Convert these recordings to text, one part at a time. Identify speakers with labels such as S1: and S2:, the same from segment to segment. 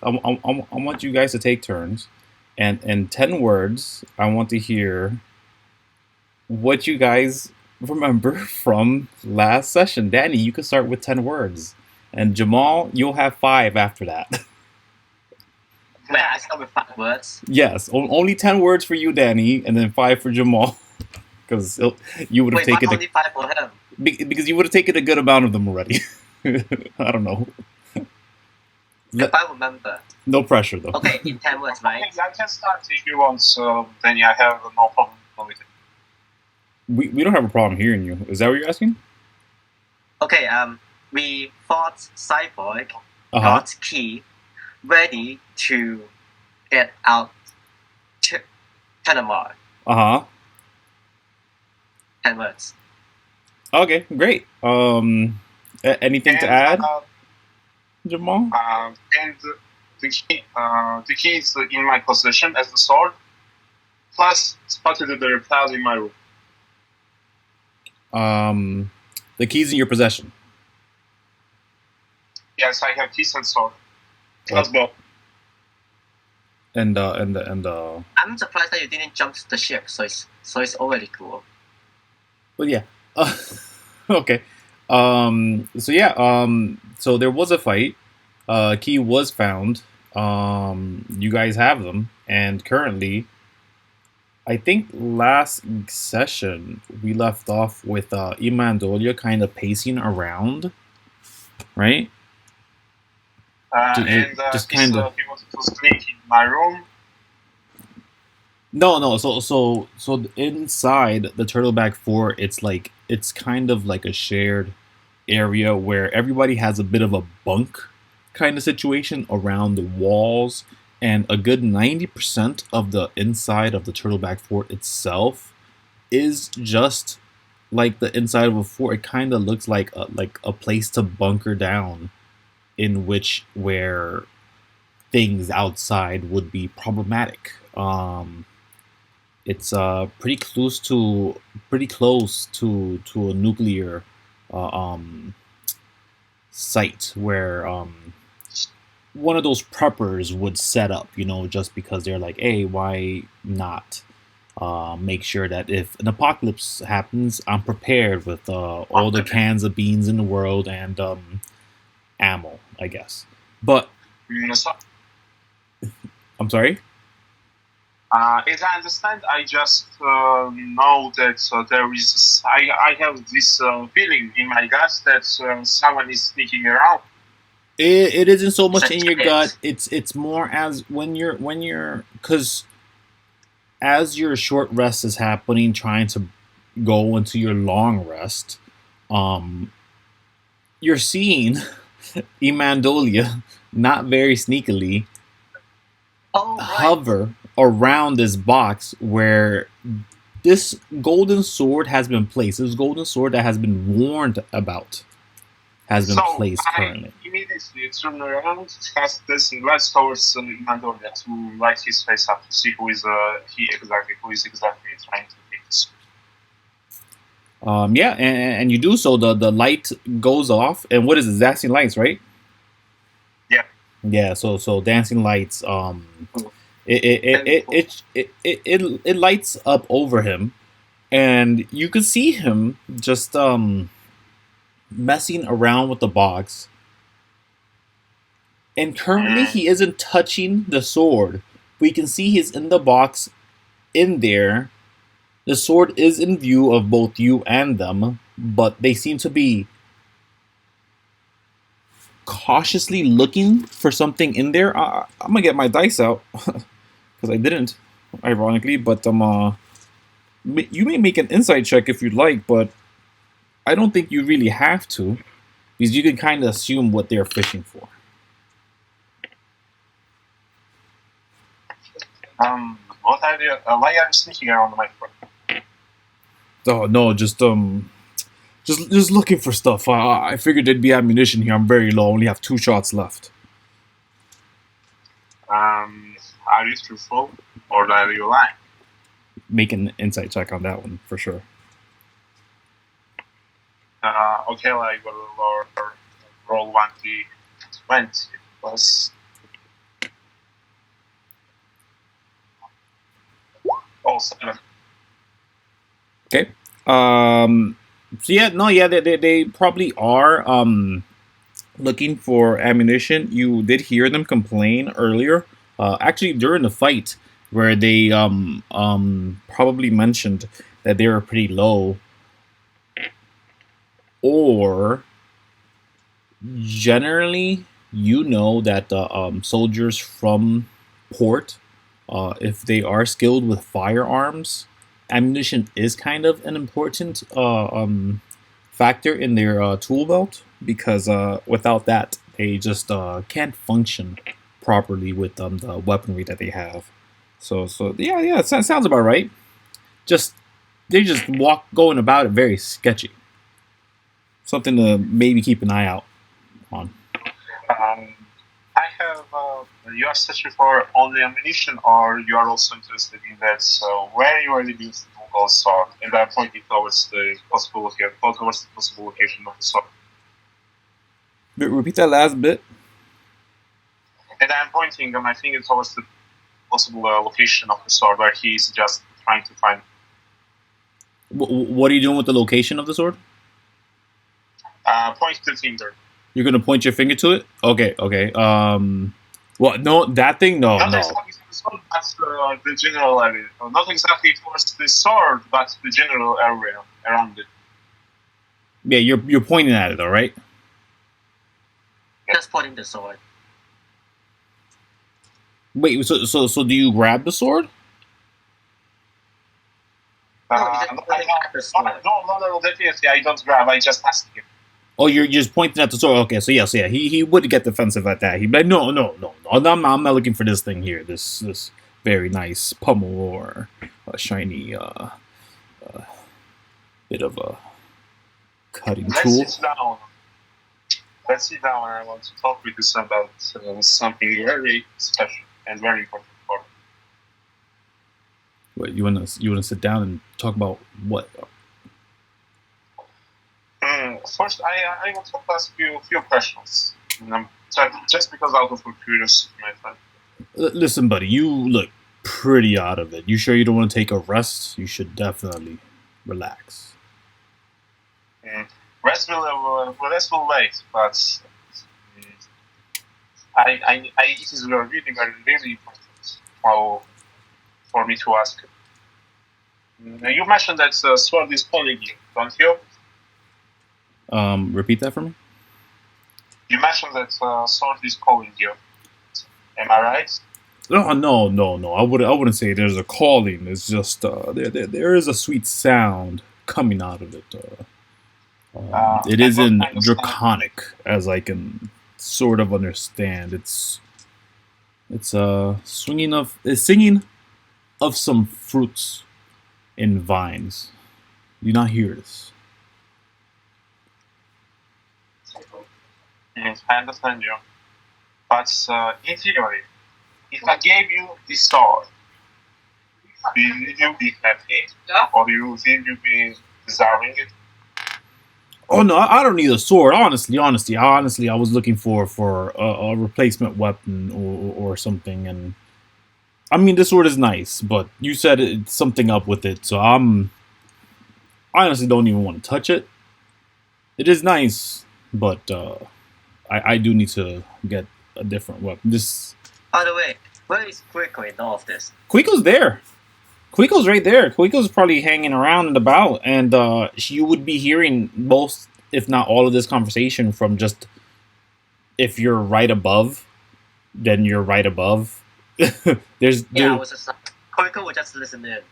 S1: I want you guys to take turns, and in 10 words, I want to hear what you guys remember from last session. Danny, you can start with 10 words, and Jamal, you'll have five after that.
S2: Wait, I start with 5 words.
S1: Yes, only 10 words for you, Danny, and then five for Jamal, because you would have
S2: Wait, why
S1: taken
S2: only 5 for him?
S1: because you would have taken a good amount of them already. I don't know.
S2: If I remember.
S1: No pressure though.
S2: Okay, in 10 words, right?
S3: I can start if you want, so then I have no problem with it.
S1: We don't have a problem hearing you. Is that what you're asking?
S2: Okay, we fought Cyborg,
S1: Uh-huh.
S2: got Key, ready to get out Panama.
S1: Uh-huh.
S2: 10 words.
S1: Okay, great. Anything to add, Jamal?
S3: And the key is in my possession as the sword, plus spotted the reptile in my room.
S1: The keys in your possession.
S3: Yes, I have keys and sword. Plus both.
S1: And
S2: I'm surprised that you didn't jump the ship, so it's already cool.
S1: Well, yeah. Okay. So there was a fight. Key was found. You guys have them, and currently, I think last session we left off with Ima Andolia kind of pacing around, right?
S3: Just kind of. He wanted to sneak in my room.
S1: No. So inside the Turtleback Fort, it's kind of like a shared area where everybody has a bit of a bunk kind of situation around the walls, and a good 90% of the inside of the Turtleback Fort itself is just like the inside of a fort. It kind of looks like a place to bunker down, in where things outside would be problematic. It's pretty close to a nuclear site where one of those preppers would set up, just because they're like, hey, why not make sure that if an apocalypse happens, I'm prepared with all the cans of beans in the world and ammo, I guess. But I'm sorry?
S3: As I understand, I just know that there is. I have this feeling in my gut that someone is sneaking around.
S1: It isn't so much in your gut. It's more as when you're because as your short rest is happening, trying to go into your long rest, you're seeing Ima Andolia not very sneakily hover around this box where this golden sword has been placed. This golden sword that has been warned about has been placed currently.
S3: I immediately turn around, cast this and lights towards Ima Andolia to light his face up to see who is exactly trying to take this.
S1: Yeah, and you do so. The light goes off, and what is it? Dancing lights, right?
S3: Yeah.
S1: Yeah. So dancing lights. It lights up over him, and you can see him just messing around with the box. And currently, he isn't touching the sword. We can see he's in the box, in there. The sword is in view of both you and them, but they seem to be cautiously looking for something in there. I'm gonna get my dice out because I didn't, ironically. But you may make an insight check if you'd like, but I don't think you really have to, because you can kind of assume what they're fishing for.
S3: What are you? Why are you sneaking around my front?
S1: Oh no, just looking for stuff. I figured there'd be ammunition here. I'm very low. I only have 2 shots left.
S3: Are you truthful or are you lying?
S1: Make an insight check on that one for sure.
S3: Okay, I will roll 1d20 plus 7.
S1: Okay. So yeah, no, yeah, they probably are looking for ammunition. You did hear them complain earlier, actually during the fight, where they probably mentioned that they were pretty low, or generally, you know that the soldiers from port, if they are skilled with firearms, ammunition is kind of an important factor in their tool belt, because without that, they just can't function properly with the weaponry that they have. So yeah, yeah, sounds about right. Just they just going about it very sketchy. Something to maybe keep an eye out on.
S3: I have. You are searching for only ammunition, or you are also interested in that? So where you already used the Google sword, and I'm pointing towards the possible location of the sword.
S1: Repeat that last bit.
S3: And I'm pointing my finger towards the possible location of the sword, where he is just trying to find.
S1: What are you doing with the location of the sword?
S3: Point the finger.
S1: You're gonna point your finger to it? Okay, okay. Well, no, that thing, no,
S3: Not
S1: no.
S3: exactly the sword, but the general area. Not exactly towards the sword, but the general area around it.
S1: Yeah, you're pointing at it, all right?
S2: Just pointing the sword.
S1: Wait, so do you grab the sword?
S2: No, he's just pointing at the sword.
S3: No, definitely I don't grab. I just ask him.
S1: Oh, you're just pointing at the sword. Okay, so yeah, he would get defensive at that. He'd be like, no, I'm not looking for this thing here. This very nice pummel or a shiny bit of a cutting tool.
S3: Let's sit down. I want to talk with you about something very special and very important for me.
S1: What, you wanna sit down and talk about what?
S3: First, I want to ask you a few questions. Just because out of curiosity, my friend.
S1: Listen, buddy, you look pretty out of it. You sure you don't want to take a rest? You should definitely relax.
S3: Rest will wait, but it is really, really important for me to ask. You mentioned that sword is calling you, don't you?
S1: Repeat that for me.
S3: You mentioned that sword is calling you. Am I right?
S1: No. I wouldn't say there's a calling. It's just there is a sweet sound coming out of it. It isn't draconic, as I can sort of understand. It's singing of some fruits in vines. You not hear this?
S3: Yes, I understand you. But in theory, if I gave you this sword, will you be happy? Or do you think you'd be desiring it?
S1: Oh no, I don't need a sword. Honestly, I was looking for a replacement weapon or something. And I mean, this sword is nice, but you said it's something up with it, so I honestly don't even want to touch it. It is nice, but I do need to get a different weapon.
S2: By the way, where is Kuiko in all of this?
S1: Kuiko's there. Kuiko's right there. Kuiko's probably hanging around and about, and you would be hearing most, if not all, of this conversation from just if you're right above, then you're right above.
S2: I was just Kuiko would just listen in,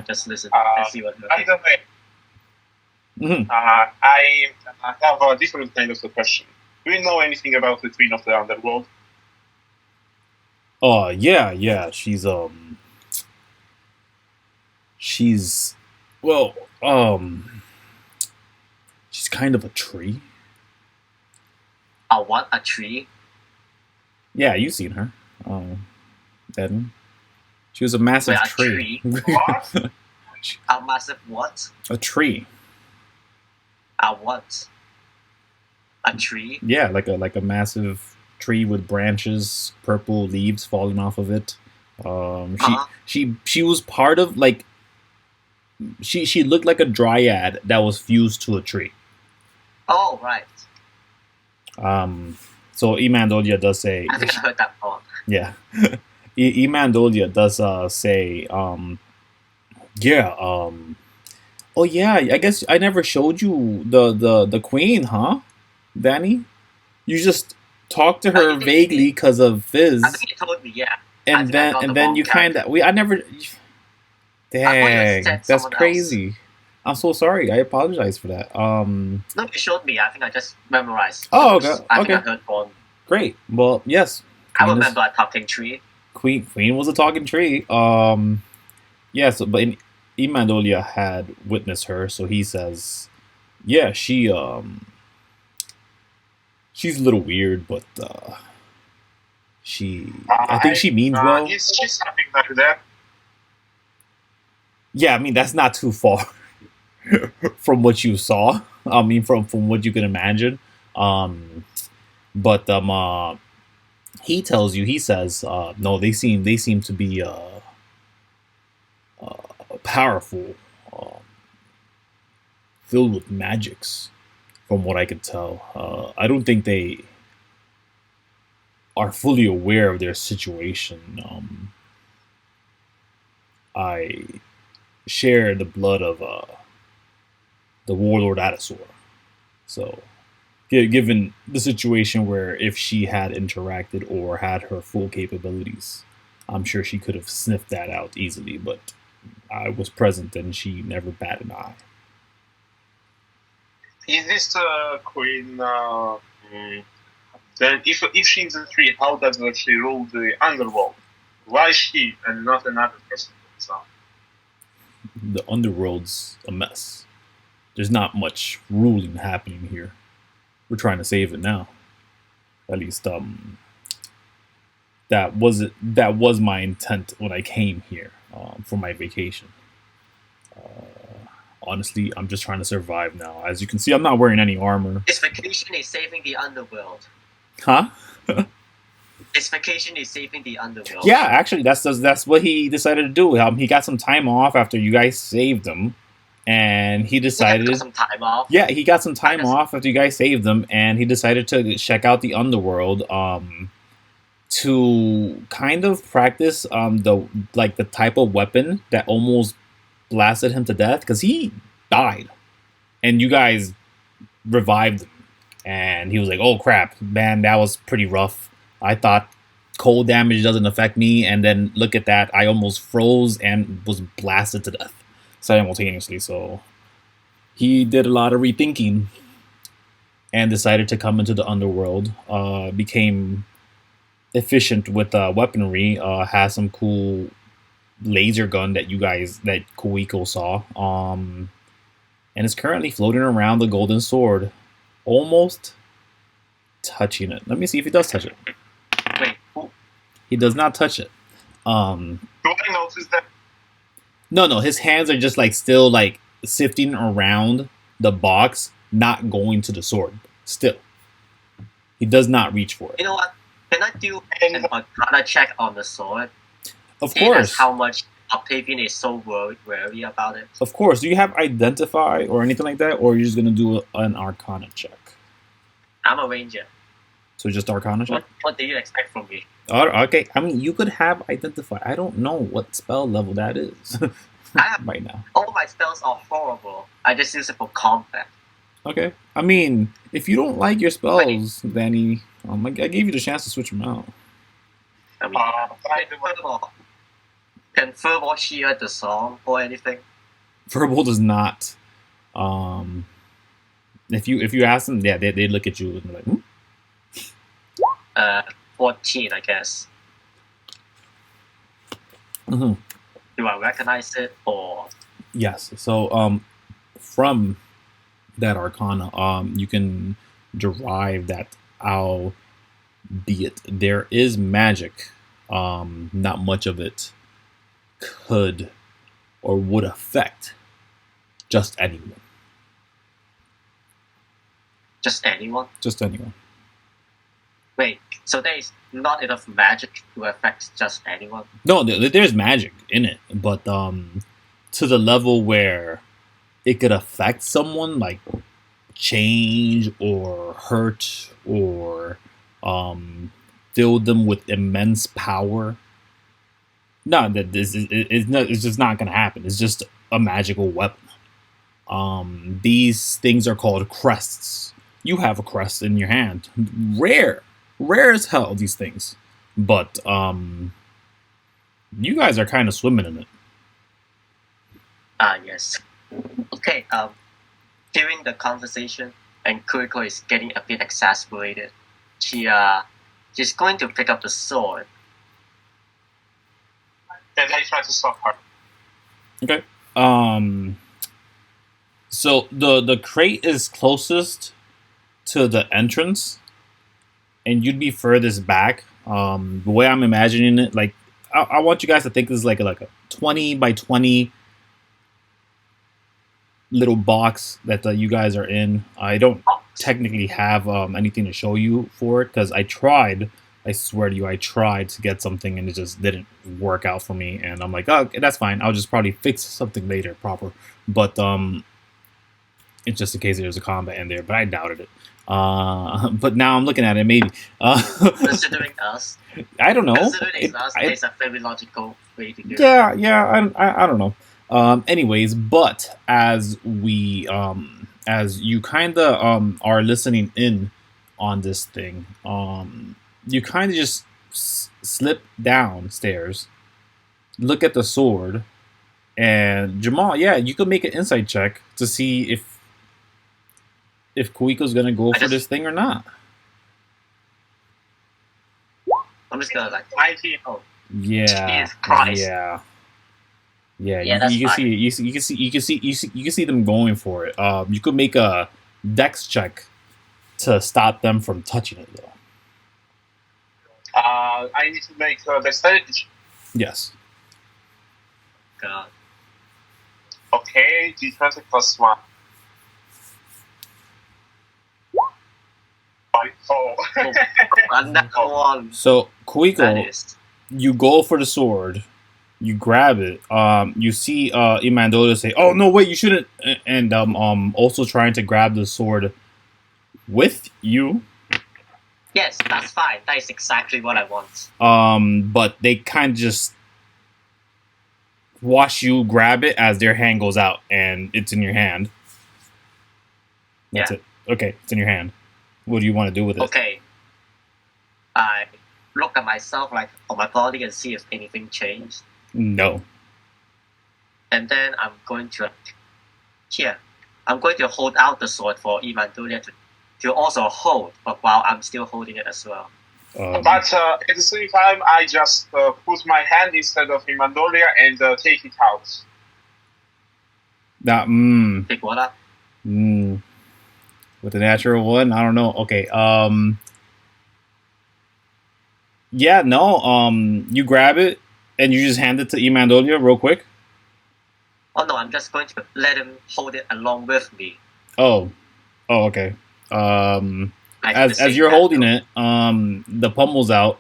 S2: just listen and see what.
S3: By the way,
S1: Mm-hmm.
S3: I have a different kind of a question. Do you know anything about the Queen of the Underworld?
S1: Yeah. She's she's kind of a tree.
S2: What, a tree?
S1: Yeah, you've seen her. Eden. She was a massive
S2: Wait, a
S1: tree.
S3: What?
S2: A massive what?
S1: A tree.
S2: A what? A tree?
S1: Yeah, like a massive tree with branches, purple leaves falling off of it. She was part of like she looked like a dryad that was fused to a tree.
S2: Oh right.
S1: So Ima Andolia does say.
S2: I think I heard that part.
S1: Yeah, Ima Andolia does say. Yeah. Oh yeah. I guess I never showed you the queen, huh, Danny? You just talked to her vaguely because of Fizz.
S2: I think you told me, yeah.
S1: And then you kind of I never. Dang, that's crazy. Else. I'm so sorry. I apologize for that.
S2: No, you showed me. I think I just memorized.
S1: Oh, okay.
S2: I think I heard one.
S1: Great. Well, yes.
S2: I remember a talking tree.
S1: Queen was a talking tree. Yes, but Ima Andolia had witnessed her, so he says, yeah, she's a little weird, but I think she means well.
S3: She's something like that.
S1: Yeah, I mean that's not too far from what you saw. I mean, from what you can imagine. But he tells you. He says, no, they seem to be powerful, filled with magics. From what I could tell, I don't think they are fully aware of their situation. I share the blood of the warlord Atasaur. So, given the situation where if she had interacted or had her full capabilities, I'm sure she could have sniffed that out easily, but I was present and she never batted an eye.
S3: Is this queen? Then, if she's a tree, how does she rule the underworld? Why she and not another person?
S1: The underworld's a mess. There's not much ruling happening here. We're trying to save it now. At least, that was my intent when I came here for my vacation. Honestly, I'm just trying to survive now. As you can see, I'm not wearing any armor.
S2: His vacation is saving the underworld.
S1: Huh?
S2: His vacation is saving the underworld.
S1: Yeah, actually, that's what he decided to do. He got some time off after you guys saved him, and he decided.
S2: He got some time off.
S1: Yeah, he got some time off after you guys saved him, and he decided to check out the underworld. To kind of practice the type of weapon that almost blasted him to death, because he died and you guys revived him and he was like, oh crap, man, that was pretty rough. I thought cold damage doesn't affect me, and then look at that, I almost froze and was blasted to death simultaneously. So he did a lot of rethinking and decided to come into the underworld, became efficient with weaponry, has some cool laser gun that Kuiko saw, and is currently floating around the golden sword, almost touching it. Let me see if he does touch it.
S2: Wait,
S1: he does not touch it.
S3: Do I notice that?
S1: No, his hands are just still sifting around the box, not going to the sword. Still, he does not reach for it.
S2: You know what? Can I do an Arcana check on the sword?
S1: Of course.
S2: How much Octavian is so wary about it?
S1: Of course. Do you have Identify or anything like that, or are you just gonna do an Arcana check?
S2: I'm a ranger.
S1: So just Arcana check?
S2: What do you expect from me?
S1: Okay. I mean, you could have Identify. I don't know what spell level that is right now.
S2: All my spells are horrible. I just use it for combat.
S1: Okay. I mean, if you don't like your spells, Danny, I gave you the chance to switch them out.
S2: I mean, can Furball hear the song or anything?
S1: Furball does not. If you ask them, yeah, they look at you and they're like,
S2: 14, I guess.
S1: Mm-hmm.
S2: Do I recognize it or?
S1: Yes. So, from that Arcana, you can derive that, albeit there is magic, not much of it could or would affect just anyone.
S2: Just anyone?
S1: Just anyone.
S2: Wait, so there is not enough magic to affect just anyone?
S1: No, there's magic in it, but to the level where it could affect someone, like change or hurt or fill them with immense power. No, that this is it's just not gonna happen. It's just a magical weapon. These things are called crests. You have a crest in your hand. Rare as hell, these things. But you guys are kind of swimming in it.
S2: Yes. Okay, during the conversation, and Kuiko is getting a bit exasperated, she's going to pick up the sword.
S3: And I try to stop her.
S1: Okay. So the crate is closest to the entrance, and you'd be furthest back. The way I'm imagining it, like I want you guys to think this is like a 20 by 20 little box that you guys are in. I don't technically have anything to show you for it because I tried. I swear to you, I tried to get something and it just didn't work out for me. And I'm like, oh, that's fine. I'll just probably fix something later, proper. But it's just in case there's a combat in there. But I doubted it. But now I'm looking at it, maybe.
S2: Considering us,
S1: I don't know.
S2: Considering us, it's a very logical way to do it.
S1: Yeah. I don't know. Anyways, but as we as you kind of are listening in on this thing, you kind of just slip downstairs, look at the sword, and Jemal, yeah, you could make an insight check to see if Kuiko's gonna go for this thing or not.
S2: I'm just gonna like
S3: 19.
S2: Oh,
S1: Yeah.
S2: Jesus Christ.
S1: Yeah.
S2: Yeah,
S1: you
S2: that's
S1: can see them going for it. You could make a dex check to stop them from touching it, though.
S3: I need to make a dexterity check.
S1: Yes.
S2: God.
S3: Okay, D20 plus 1. Oh.
S2: Another one.
S1: So
S2: That
S1: Kuiko,
S2: is.
S1: you go for the sword, you grab it. You see Ima Andolia say, "Oh no, wait, you shouldn't," and also trying to grab the sword with you.
S2: Yes, that's fine. That is exactly what I want.
S1: But they kind of just watch you grab it as their hand goes out and it's in your hand. That's it. Okay, it's in your hand. What do you want to do with it?
S2: Okay. I look at myself, like, on my body and see if anything changed.
S1: No.
S2: And then I'm going to hold out the sword for Ima Andolia to also hold, but while I'm still holding it as well.
S3: But at the same time, I just put my hand instead of Ima Andolia and take it out.
S2: Pick one up.
S1: With a natural one, I don't know. Okay. Yeah. No. You grab it and you just hand it to Ima Andolia real quick.
S2: Oh no, I'm just going to let him hold it along with me.
S1: Oh. Okay. As you're holding it, the pummel's out.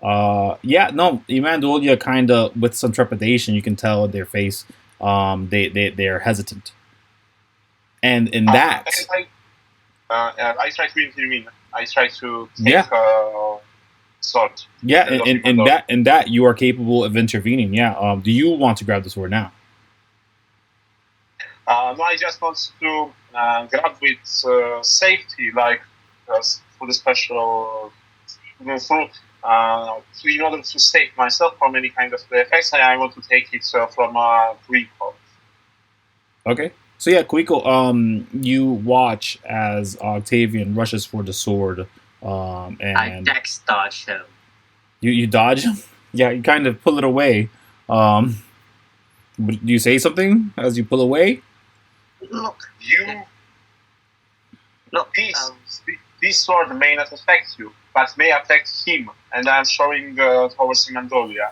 S1: Yeah, no, Ima Andolia kind of with some trepidation, you can tell their face. They're hesitant, and in that,
S3: I try to intervene. I try to take sword.
S1: Yeah, in that you are capable of intervening. Yeah. Do you want to grab the sword now?
S3: No, I just want to grab with safety, like for the special in order to save myself from any kind of effects. I want to take it from Kuiko.
S1: Okay. So yeah, Kuiko, you watch as Octavian rushes for the sword, and
S2: I dex dodge him.
S1: You dodge him? Yeah, you kind of pull it away. Do you say something as you pull away?
S2: Look.
S3: This sword may not affect you, but may affect him, and I'm showing towards Ima Andolia.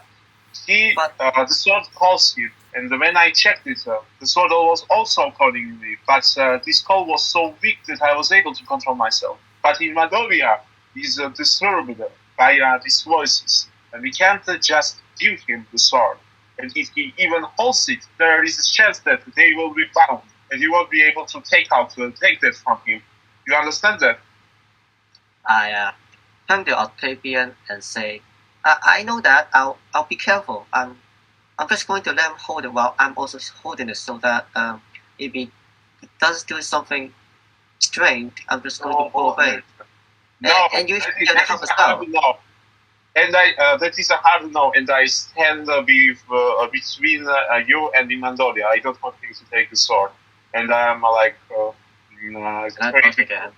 S3: The sword calls him, and when I checked it, the sword was also calling me, but this call was so weak that I was able to control myself. But Ima Andolia, is disturbed by these voices, and we can't just give him the sword. And if he even holds it, there is a chance that they will be bound, and he won't be able to take that from him. You understand that?
S2: I turn to Octavian and say, I know that. I'll be careful. I'm just going to let him hold it while I'm also holding it, so that if he does do something strange, I'm just going to go away.
S3: No,
S2: and you
S3: that
S2: can help
S3: is
S2: us
S3: a hard
S2: out.
S3: no. And that is a hard no. And I stand between you and Ima Andolia. I don't want him to take the sword. And I'm like, it's
S2: And I
S3: very
S2: dodge again.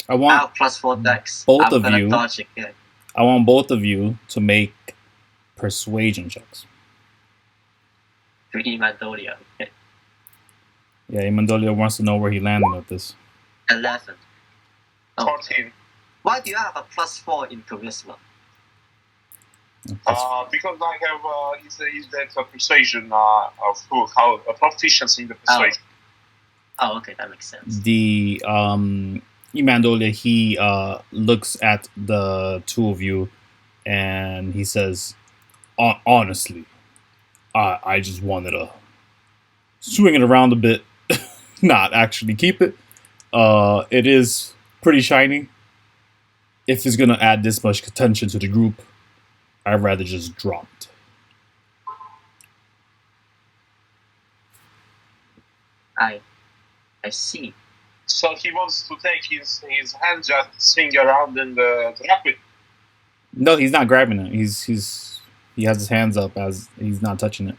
S1: I
S2: I
S1: want
S2: have +4 decks.
S1: both
S2: I'm
S1: of
S2: gonna
S1: you.
S2: dodge again.
S1: I want both of you to make persuasion checks.
S2: To Ima Andolia. Okay.
S1: Yeah, Imandolia wants to know where he landed with this.
S2: 11. Oh.
S3: 14.
S2: Why do you have a +4 in charisma?
S3: Because I have is that persuasion of how proficiency in the persuasion.
S2: Oh, okay, that makes sense.
S1: The Imandolia, he looks at the two of you and he says, honestly, I just wanted to swing it around a bit, not actually keep it. It is pretty shiny. If it's gonna add this much attention to the group, I'd rather just drop it.
S2: I see.
S3: So he wants to take his hand, just swing around and drop it.
S1: No, he's not grabbing it. He has his hands up as he's not touching it.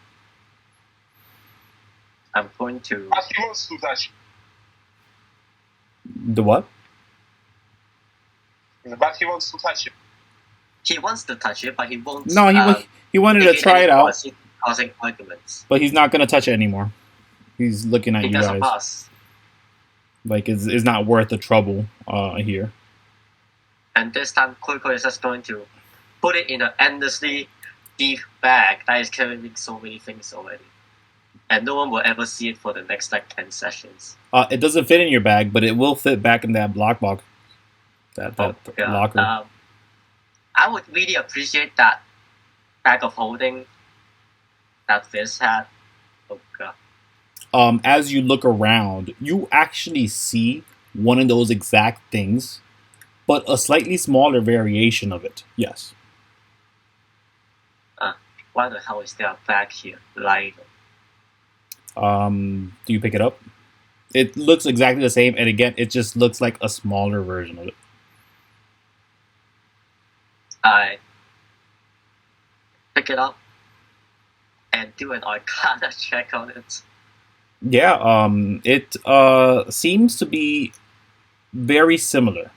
S2: I'm going to.
S3: But he wants to touch
S1: The what?
S3: it. But he wants to touch it.
S2: He wants to touch it, but he won't.
S1: No, he wanted to
S2: make
S1: try
S2: any
S1: it out,
S2: fuss, causing arguments.
S1: but he's not gonna touch it anymore. He's looking at you
S2: Because of
S1: guys.
S2: us.
S1: Like it's not worth the trouble here.
S2: And this time, Kuiko is just going to put it in an endlessly deep bag that is carrying so many things already. And no one will ever see it for the next 10 sessions.
S1: It doesn't fit in your bag, but it will fit back in that lockbox. That locker.
S2: I would really appreciate that bag of holding that Fizz had. Oh god.
S1: As you look around, you actually see one of those exact things, but a slightly smaller variation of it. Yes.
S2: Why the hell is there a bag here? Like,
S1: Do you pick it up? It looks exactly the same, and again, it just looks like a smaller version of it.
S2: I pick it up and do an Arcana check on it.
S1: Yeah, it seems to be very similar.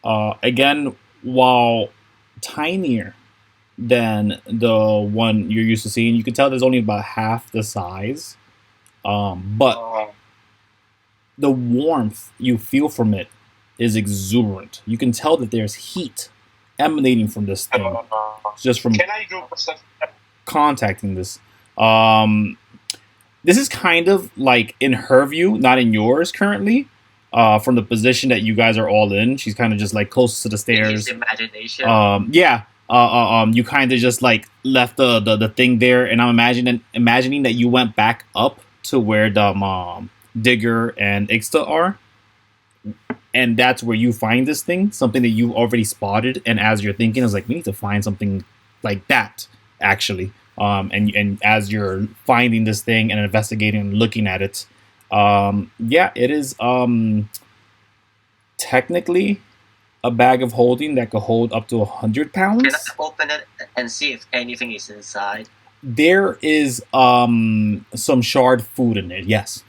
S1: Again, while tinier than the one you're used to seeing, you can tell there's only about half the size. But the warmth you feel from it is exuberant. You can tell that there's heat emanating from this thing, just from
S3: Can I do perception?
S1: contacting this. This is kind of like in her view, not in yours currently. From the position that you guys are all in, she's kind of just like close to the stairs.
S2: His imagination.
S1: Yeah. You kind of just like left the thing there, and I'm imagining that you went back up to where the Digger and Ixta are, and that's where you find this thing, something that you already spotted. And as you're thinking, I was like, we need to find something like that actually. And as you're finding this thing and investigating and looking at it, yeah, it is technically a bag of holding that could hold up to 100 pounds.
S2: Can I open it and see if anything is inside?
S1: There is some shard food in it. Yes.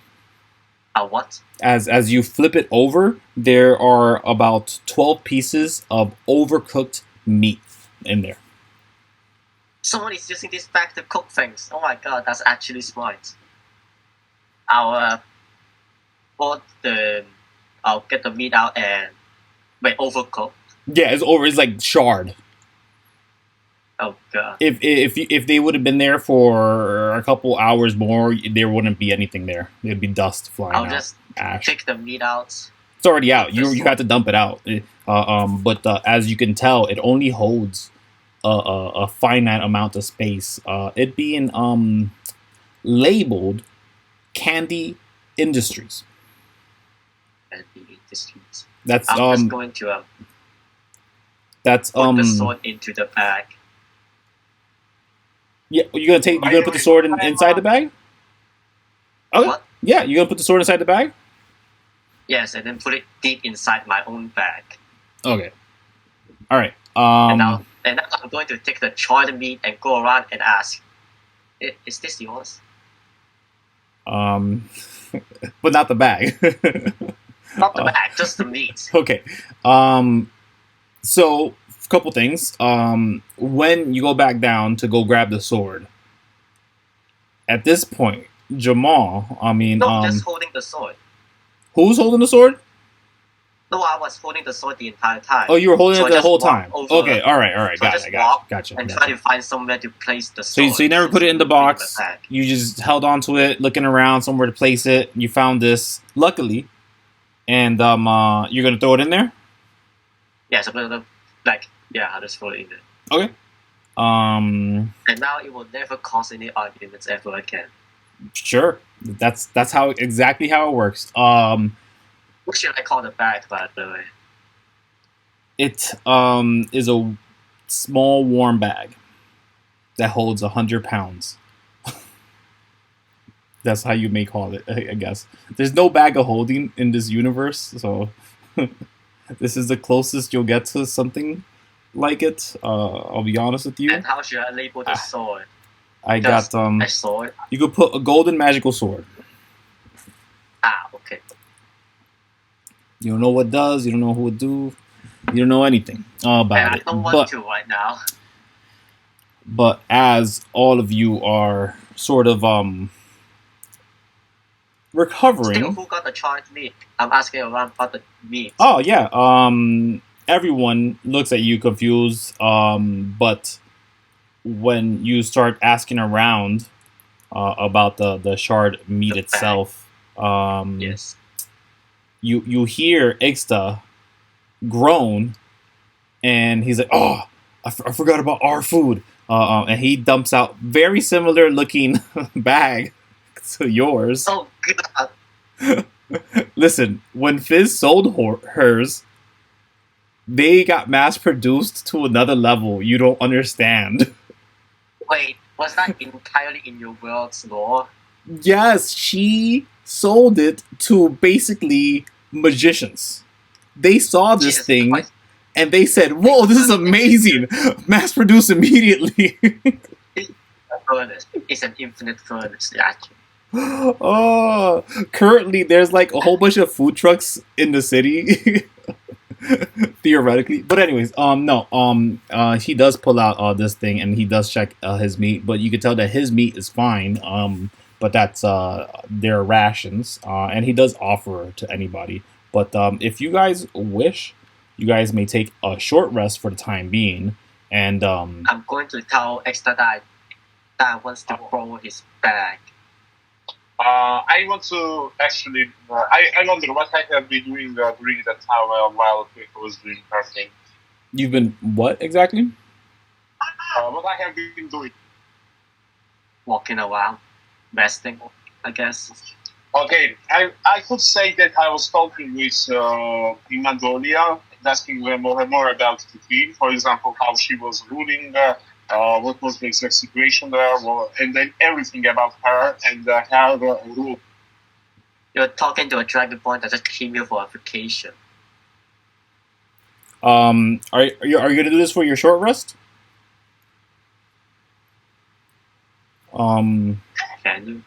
S2: What?
S1: As you flip it over, there are about 12 pieces of overcooked meat in there.
S2: Someone is using this bag to cook things. Oh my god, that's actually smart. I'll get the meat out and overcook.
S1: Yeah, it's over. It's like shard.
S2: Oh god.
S1: If they would have been there for a couple hours more, there wouldn't be anything there. There'd be dust flying out.
S2: I'll just
S1: ash.
S2: take the meat out
S1: It's already out. You have to dump it out. But as you can tell, it only holds a finite amount of space. It being labeled Candy Industries.
S2: And the industries.
S1: That's
S2: I'm just going to
S1: that's
S2: put the sword into the bag.
S1: Yeah, you're gonna put the sword inside the bag? Okay.
S2: What?
S1: Yeah, you're gonna put the sword inside the bag?
S2: Yes, and then put it deep inside my own bag.
S1: Okay. Alright.
S2: And now I'm going to take the charred meat and go around and ask, is this yours?
S1: But not the bag.
S2: Not the bag, just the meat.
S1: Okay. So a couple things. When you go back down to go grab the sword, at this point, Jemal,
S2: No, just holding the sword.
S1: Who's holding the sword?
S2: No, I was holding the sword the entire time.
S1: Oh, you were holding it the whole time. Okay, all right,
S2: So
S1: gotcha.
S2: And try to find somewhere to place the sword.
S1: So you never put it in the box. You just held on to it, looking around somewhere to place it. You found this, luckily, and you're gonna throw it in there.
S2: Yeah, so I'll just throw it in there.
S1: Okay.
S2: And now it will never cause any arguments ever again.
S1: Sure. That's exactly how it works.
S2: What should I call the bag, by the way?
S1: It is a small warm bag that holds 100 pounds. That's how you may call it, I guess. There's no bag of holding in this universe, so this is the closest you'll get to something like it. I'll be honest with you.
S2: And how should I label the sword?
S1: I got
S2: a sword.
S1: You could put a golden magical sword.
S2: Okay.
S1: You don't know what it does. You don't know who it do. You don't know anything about it.
S2: I don't want to right now.
S1: But as all of you are sort of recovering.
S2: Still, who got the charred meat? I'm asking around about the meat.
S1: Oh yeah. Everyone looks at you confused. But when you start asking around about the shard meat itself,
S2: yes.
S1: You hear Ixta groan, and he's like, "Oh, I forgot about our food," and he dumps out very similar looking bag to yours.
S2: Oh God!
S1: Listen, when Fizz sold hers, they got mass produced to another level you don't understand.
S2: Wait, was that entirely in your world's lore?
S1: Yes, she sold it to basically magicians. They saw this thing and they said, "Whoa, this is amazing! Mass produce immediately."
S2: Furnace. It's an infinite furnace, actually.
S1: Oh, currently there's like a whole bunch of food trucks in the city. Theoretically, but anyways, he does pull out this thing and he does check his meat, but you can tell that his meat is fine. But that's their rations, and he does offer to anybody. But if you guys wish, you guys may take a short rest for the time being. And
S2: I'm going to tell Extra that wants to borrow his bag.
S3: I want to actually. I wonder what I have been doing during that time while Kuiko was doing her thing.
S1: You've been what exactly?
S3: What I have been doing.
S2: Walking around, resting, I guess.
S3: Okay, I could say that I was talking with Ima Andolia, asking her more about the team. For example, how she was ruling. What was the exact situation there, and then everything about her and her rule.
S2: You're talking to a dragon boy that just came here for a vacation.
S1: Are you gonna do this for your short rest?
S2: Can you?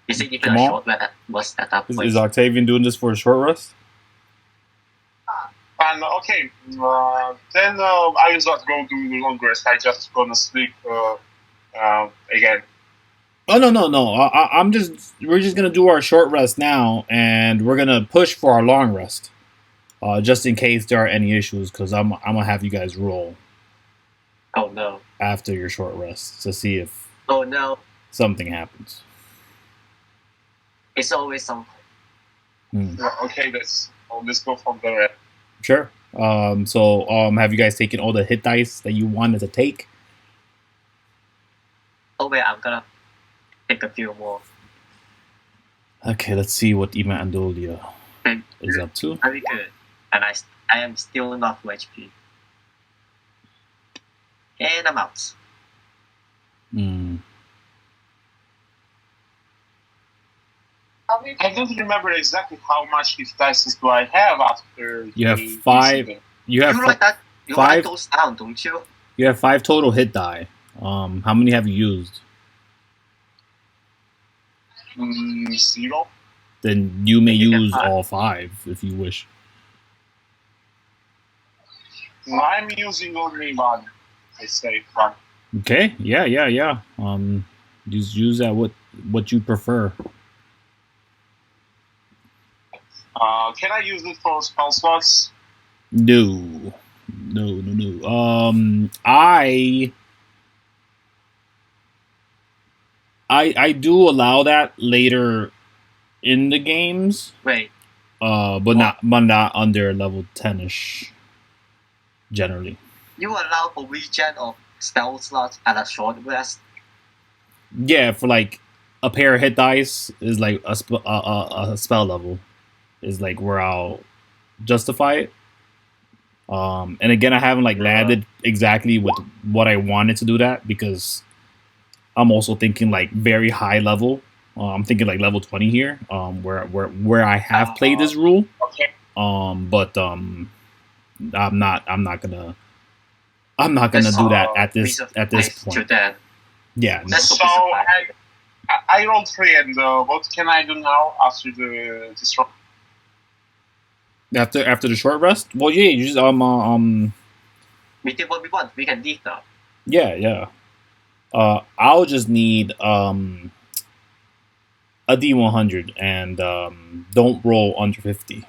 S2: Is it even a short rest at that point?
S1: Is Octavian doing this for a short rest?
S3: Okay, then I will not go do the long rest. I just gonna sleep again.
S1: Oh no! We're just gonna do our short rest now, and we're gonna push for our long rest, just in case there are any issues. Because I'm gonna have you guys roll.
S2: Oh no!
S1: After your short rest to see if something happens.
S2: It's always something.
S3: Okay, that's let's go from there.
S1: Sure. So have you guys taken all the hit dice that you wanted to take?
S2: Oh wait, I'm gonna take a few more.
S1: Okay, let's see what Ima Andolia is up to.
S2: Very good. And I am still not full HP. And I'm out.
S3: I don't remember exactly how much hit dice do I have after.
S1: You have 5. You have
S2: You like that? You
S1: 5.
S2: write those down, don't you?
S1: You have 5 total hit die. How many have you used?
S3: 0.
S1: Then you may
S2: You get
S1: use
S2: 5.
S1: all 5 if you wish.
S3: I'm using only 1. I say 1.
S1: Okay. Yeah. Just use that what you prefer.
S3: Can I use it for spell slots?
S1: No. I do allow that later in the games.
S2: Wait.
S1: But not under level 10ish. Generally.
S2: You allow for regen of spell slots at a short rest?
S1: Yeah, for like a pair of hit dice is like a spell level is like where I'll justify it. And again, I haven't like landed exactly with what I wanted to do that because I'm also thinking like very high level. I'm thinking like level 20 here, where I have played this rule.
S3: Okay.
S1: But I'm not gonna do that at this point. Yeah.
S3: So I rolled 3, and what can I do now after this roll?
S1: After the short rest? Well, yeah, you just
S2: We did what we want. We can leave now.
S1: Yeah. I'll just need a D100 and don't roll under 50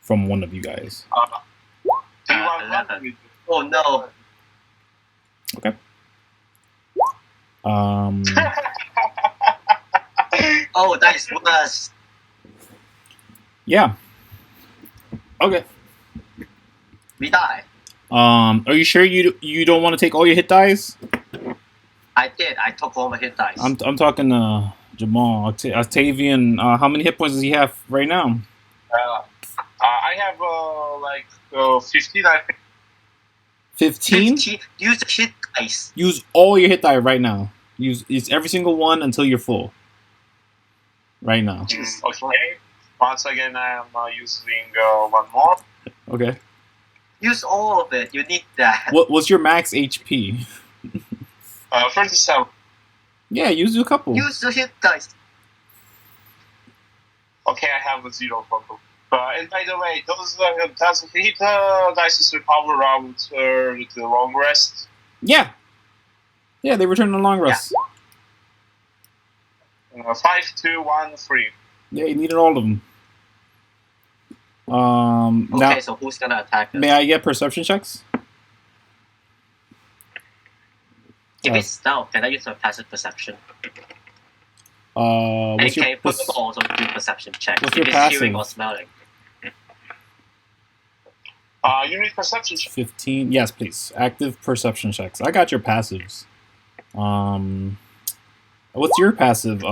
S1: from one of you guys.
S2: Oh no.
S1: Okay.
S2: Oh, that is worse.
S1: Yeah. Okay.
S2: We die.
S1: Are you sure you don't want to take all your hit dice?
S2: I did. I took all my hit dice.
S1: I'm talking Jemal, Octavian. How many hit points does he have right now?
S3: I have 15. I think.
S1: 15?
S2: Use the hit dice.
S1: Use all your hit die right now. Use every single one until you're full. Right now.
S3: Okay. Once again, I am using 1 more.
S1: Okay.
S2: Use all of it. You need that.
S1: What's your max HP?
S3: 37.
S1: Yeah, use a couple.
S2: Use the hit dice.
S3: Okay, I have a 0 total. And by the way, does hit dice recover after the long rest?
S1: Yeah. Yeah, they return on long rest.
S3: 5, 2, 1, 3.
S1: Yeah, you needed all of them.
S2: Okay,
S1: now,
S2: so who's gonna attack us?
S1: May I get perception checks?
S2: If it's stealth, can I use a passive perception?
S1: What's your
S2: also do perception checks.
S1: What's
S2: if
S1: your
S2: it's
S1: passive?
S2: hearing or smelling.
S3: You need perception check.
S1: 15. Yes, please. Active perception checks. I got your passives. What's your passive,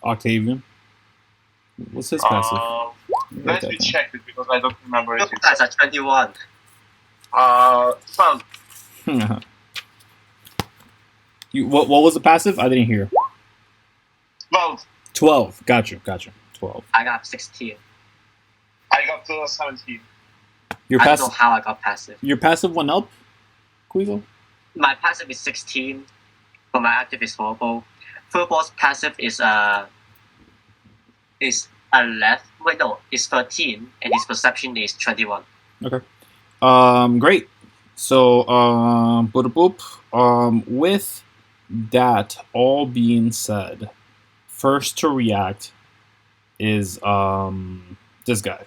S1: Octavian? What's his passive?
S3: Let me check it because I don't remember it.
S2: That's at 21.
S3: 12.
S1: What was the passive? I didn't hear.
S3: 12.
S1: 12. Got you. 12.
S2: I got 16.
S3: I got 17.
S1: Your
S2: I don't
S1: passive.
S2: know how I got passive.
S1: Your passive went up, Kuiko?
S2: My passive is 16, but my active is Furball's. Furball's passive is 11. Wait, no, it's 13, and his perception is 21.
S1: Okay. Great. So, with that all being said, first to react is this guy.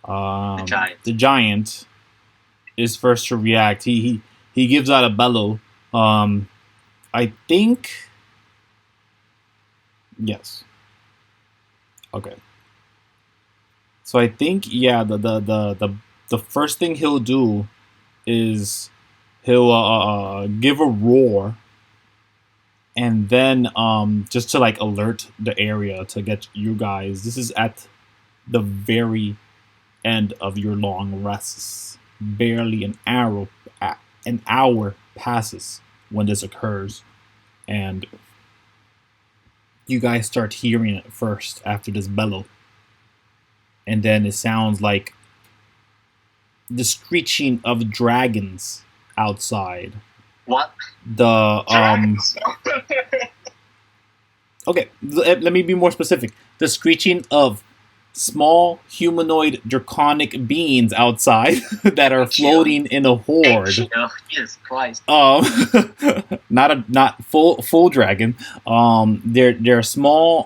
S2: The giant.
S1: The giant is first to react. He gives out a bellow. I think yes. Okay. So I think the first thing he'll do is he'll give a roar, and then just to like alert the area to get you guys. This is at the very end of your long rests. Barely an hour passes when this occurs, and you guys start hearing it first after this bellow, and then it sounds like the screeching of dragons outside.
S2: What?
S1: The Okay, let me be more specific. The screeching of small humanoid draconic beings outside that are floating in a horde.
S2: Jesus Christ.
S1: Not full dragon. They're small.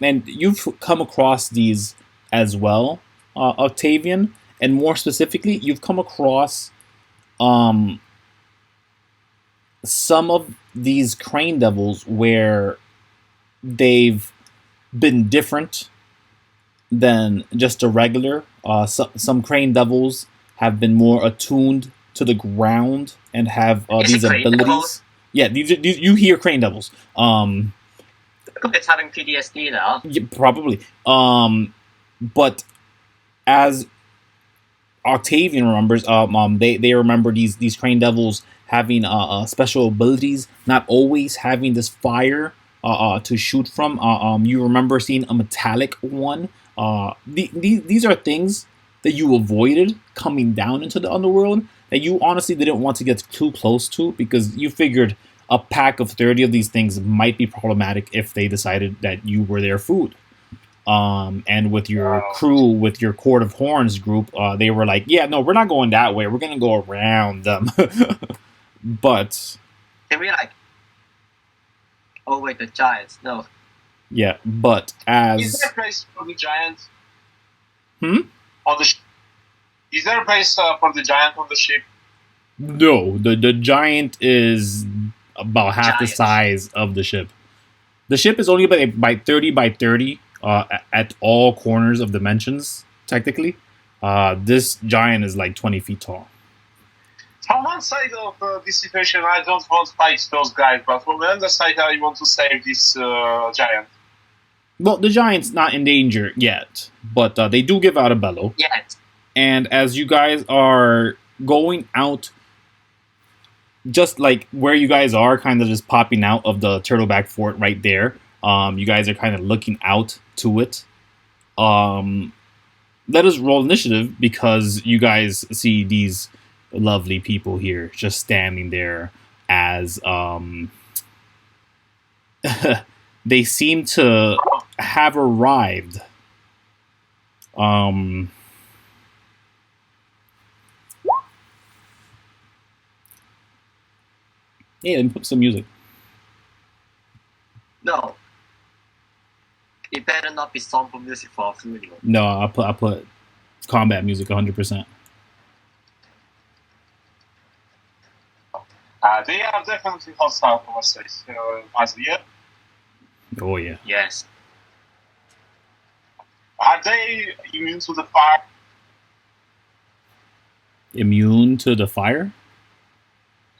S1: And you've come across these as well, Octavian. And more specifically, you've come across some of these crane devils where they've been different than just a regular. Some crane devils have been more attuned to the ground and have these abilities. Devils? Yeah, these you hear crane devils.
S2: It's having PTSD now.
S1: Yeah, probably. But as Octavian remembers, they remember these crane devils having special abilities, not always having this fire to shoot from. You remember seeing a metallic one. These are things that you avoided coming down into the underworld that you honestly didn't want to get too close to, because you figured a pack of 30 of these things might be problematic if they decided that you were their food. And with your crew, with your Court of Horns group, they were like, yeah, no, we're not going that way. We're going to go around them. But...
S2: Can we, like... Oh, wait, the giants. No.
S1: Yeah, but as...
S3: Is there a place for the giants?
S1: On
S3: the Is there a place for the giant on the ship?
S1: No, the giant is about half the size of the ship. The ship is only by 30 by 30 at all corners of dimensions, technically. This giant is like 20 feet tall.
S3: From one side of this situation, I don't want to fight those guys, but from the other side, I want to save this giant.
S1: Well, the giant's not in danger yet, but they do give out a bellow.
S2: Yet.
S1: And as you guys are going out, just like where you guys are, kind of just popping out of the Turtleback Fort right there, you guys are kind of looking out to it. Let us roll initiative, because you guys see these lovely people here just standing there as they seem to have arrived. Yeah, let me put some music.
S2: No. It better not be somber music for a funeral.
S1: No, I put combat music 100%.
S3: They are definitely hostile towards us, as yet.
S1: Oh yeah.
S2: Yes.
S3: Are they immune to the fire?
S1: Immune to the fire?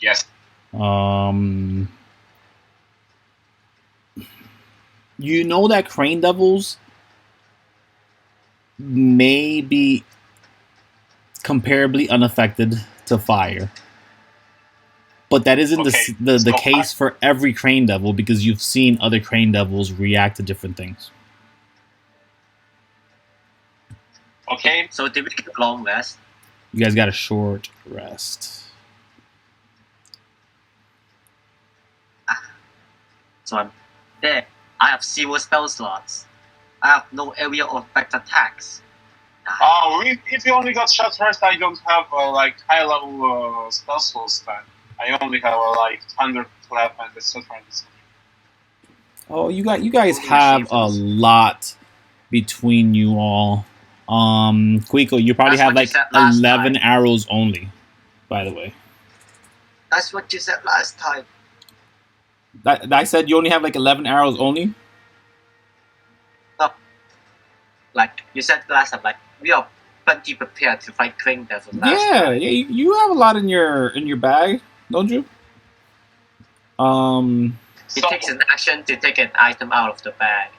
S3: Yes.
S1: You know that crane devils may be comparably unaffected to fire. But that isn't the case for every crane devil, because you've seen other crane devils react to different things.
S2: Okay, so did we get a long rest?
S1: You guys got a short rest.
S2: So I'm there. I have 0 spell slots. I have no area of effect attacks.
S3: If you only got short rest, I don't have high level spell slots then. I only have 100 left and etc.
S1: Oh, you guys have a lot between you all. Kuiko, you probably have 11 arrows only, by the way.
S2: That's what you said last time.
S1: I said you only have 11 arrows only?
S2: No. like you said last time, like we are plenty prepared to fight Crane Devil last
S1: Yeah,
S2: time.
S1: yeah, you have a lot in your bag, don't you?
S2: It takes an action to take an item out of the bag.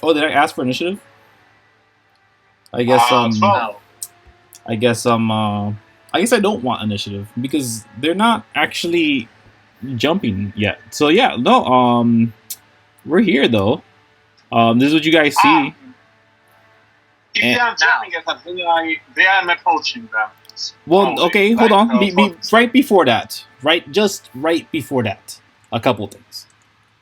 S1: Oh, did I ask for initiative? I guess
S3: 12.
S2: No.
S1: I guess I don't want initiative because they're not actually jumping yet. So yeah, no, we're here though. This is what you guys see.
S3: If they are jumping at them, they are approaching them.
S1: Well, okay, hold on.
S3: Right
S1: before that, just right before that, a couple things.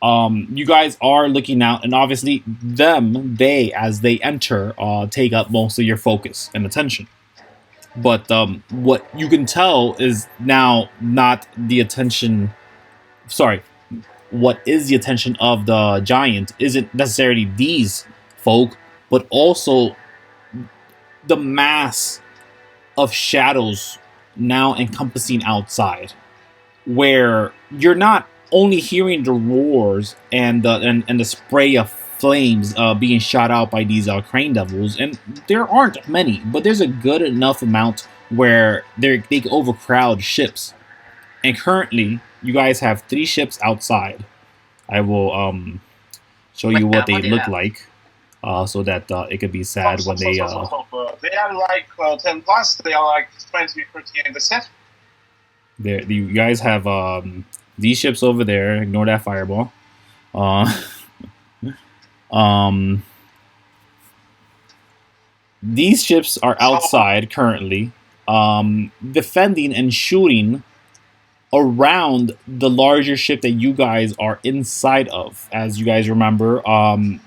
S1: You guys are looking out, and obviously, they as they enter, take up most of your focus and attention. But what you can tell is now not the attention. Sorry, what is the attention of the giant isn't necessarily these folk, but also the mass of shadows now encompassing outside, where you're not only hearing the roars and the spray of flames being shot out by these crane devils, and there aren't many, but there's a good enough amount where they can overcrowd ships. And currently, you guys have 3 ships outside. I will show you what they look like, so that it could be sad when they.
S3: They are like 10 plus. They are like 20, 30 in the set.
S1: There, you guys have these ships over there. Ignore that fireball. These ships are outside currently, defending and shooting around the larger ship that you guys are inside of. As you guys remember,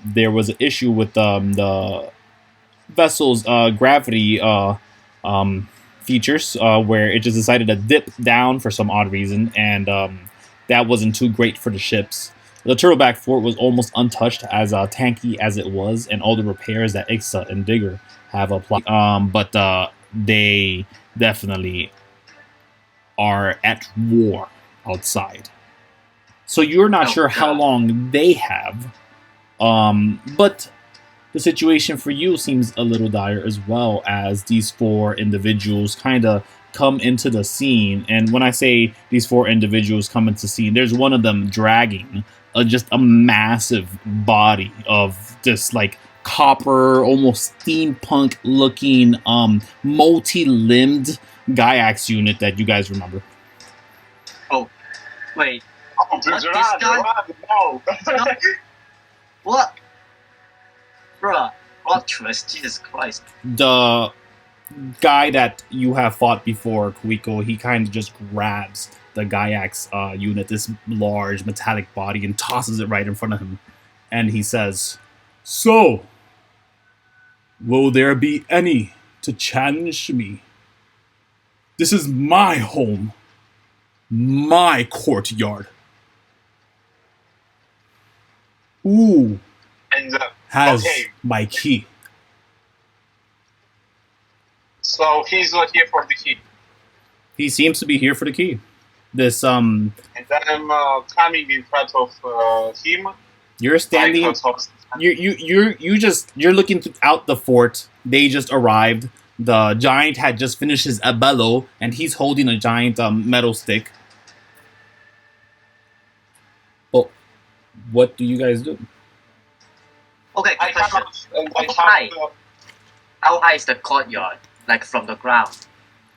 S1: there was an issue with the vessel's gravity features, where it just decided to dip down for some odd reason, and that wasn't too great for the ships. The Turtleback Fort was almost untouched, as tanky as it was, and all the repairs that Ixa and Digger have applied. But they definitely are at war outside. So you're not sure how long they have. But the situation for you seems a little dire as well, as these 4 individuals kind of come into the scene. And when I say these 4 individuals come into the scene, there's one of them dragging just a massive body of this like copper, almost steampunk looking multi-limbed Gaiax unit that you guys remember.
S2: Oh, wait.
S3: Oh, no.
S2: What? Bruh, what twist? Jesus Christ.
S1: The guy that you have fought before, Kuiko, he kind of just grabs the Gaiax unit, this large metallic body, and tosses it right in front of him. And he says, "So, will there be any to challenge me? This is my home, my courtyard. Who has my key?"
S3: So he's not here for the key.
S1: He seems to be here for the key. This
S3: And then I'm coming in front of him.
S1: You're standing. You're looking out the fort. They just arrived. The giant had just finished his abello, and he's holding a giant metal stick. Oh, what do you guys do?
S2: Okay, question. How high is the courtyard? Like from the ground?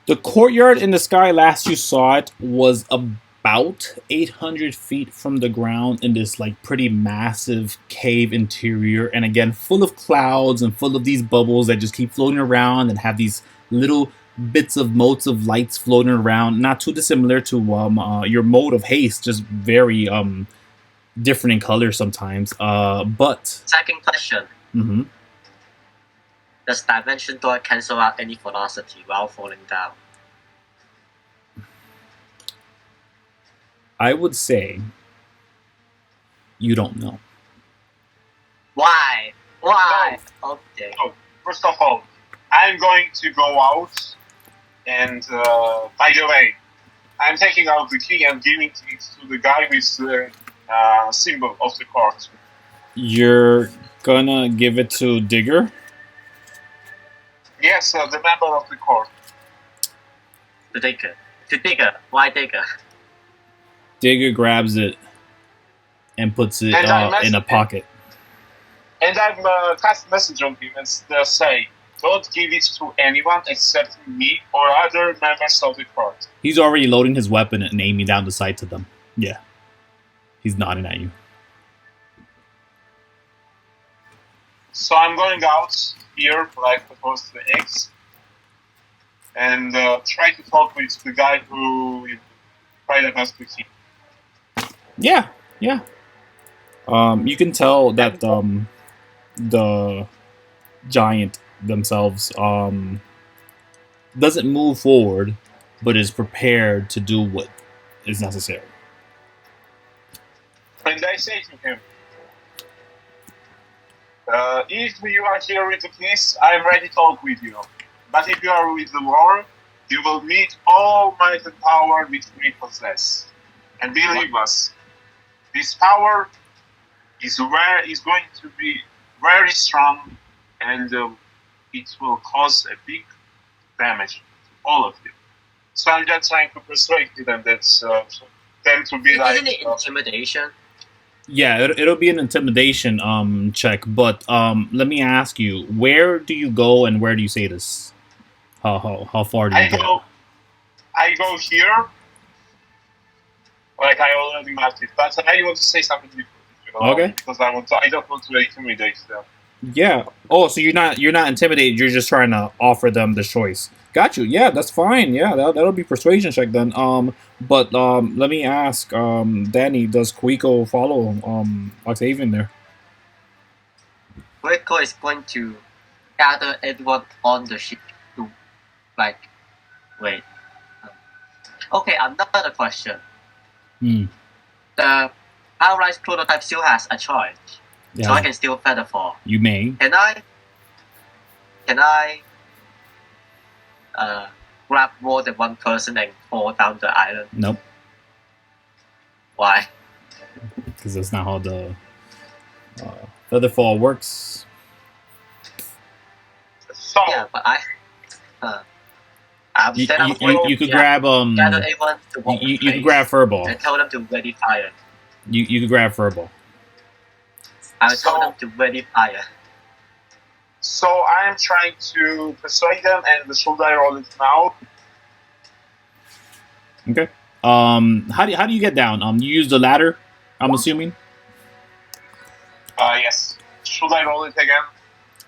S1: The courtyard in the sky, last you saw it, was about 800 feet from the ground in this like pretty massive cave interior, and again full of clouds and full of these bubbles that just keep floating around and have these little bits of motes of lights floating around, not too dissimilar to your mode of haste, just very different in color sometimes. But
S2: second question.
S1: Mm-hmm.
S2: Does Dimension Door cancel out any velocity while falling down?
S1: I would say you don't know.
S2: Why? Okay.
S3: So, first of all, I'm going to go out, and by the way, I'm taking out the key and giving it to the guy with the symbol of the court.
S1: You're gonna give it to Digger?
S3: Yes, the member of the court.
S2: To Digger. To Digger. Why Digger?
S1: Digger grabs it and puts it in a pocket.
S3: And I'm cast a message on him and say, don't give it to anyone except me or other members of the court.
S1: He's already loading his weapon and aiming down the sight to them. Yeah. He's nodding at you.
S3: So I'm going out here, like opposed to the X, and try to talk with the guy who tried to mess with him.
S1: Yeah. You can tell that the giant themselves doesn't move forward, but is prepared to do what is necessary.
S3: And I say to him, if you are here with the police, I am ready to talk with you. But if you are with the war, you will meet all might and power which we possess. And believe us, this power is going to be very strong, and it will cause a big damage to all of you. So I'm just trying to persuade them that them to be
S2: Isn't it intimidation?
S1: Yeah, it'll be an intimidation check, but let me ask you, where do you go and where do you say this? How far do you go?
S3: I go here, like I already mapped it, but I want to say something different.
S1: Okay.
S3: Because I don't want to intimidate them.
S1: Yeah. Oh, so you're not intimidated. You're just trying to offer them the choice. Got you. Yeah, that's fine. Yeah, that'll be persuasion check then. But let me ask, Danny, does Kuiko follow Octavian there?
S2: Kuiko is going to gather everyone on the ship to, like, wait. Okay, another question. The Power prototype still has a charge, so I can still feather fall.
S1: You may.
S2: Can I grab more than one person and fall down the island?
S1: Nope.
S2: Why?
S1: Because that's not how the feather fall works.
S3: So
S2: yeah, but
S1: you could grab
S2: gather everyone to walk
S1: you could grab Furball
S2: and tell them to ready fire.
S1: You could grab Furball.
S2: I told them to ready fire.
S3: So I am trying to persuade them, and should I roll it now?
S1: Okay. How do you get down? You use the ladder, I'm assuming.
S3: Yes. Should I roll it again?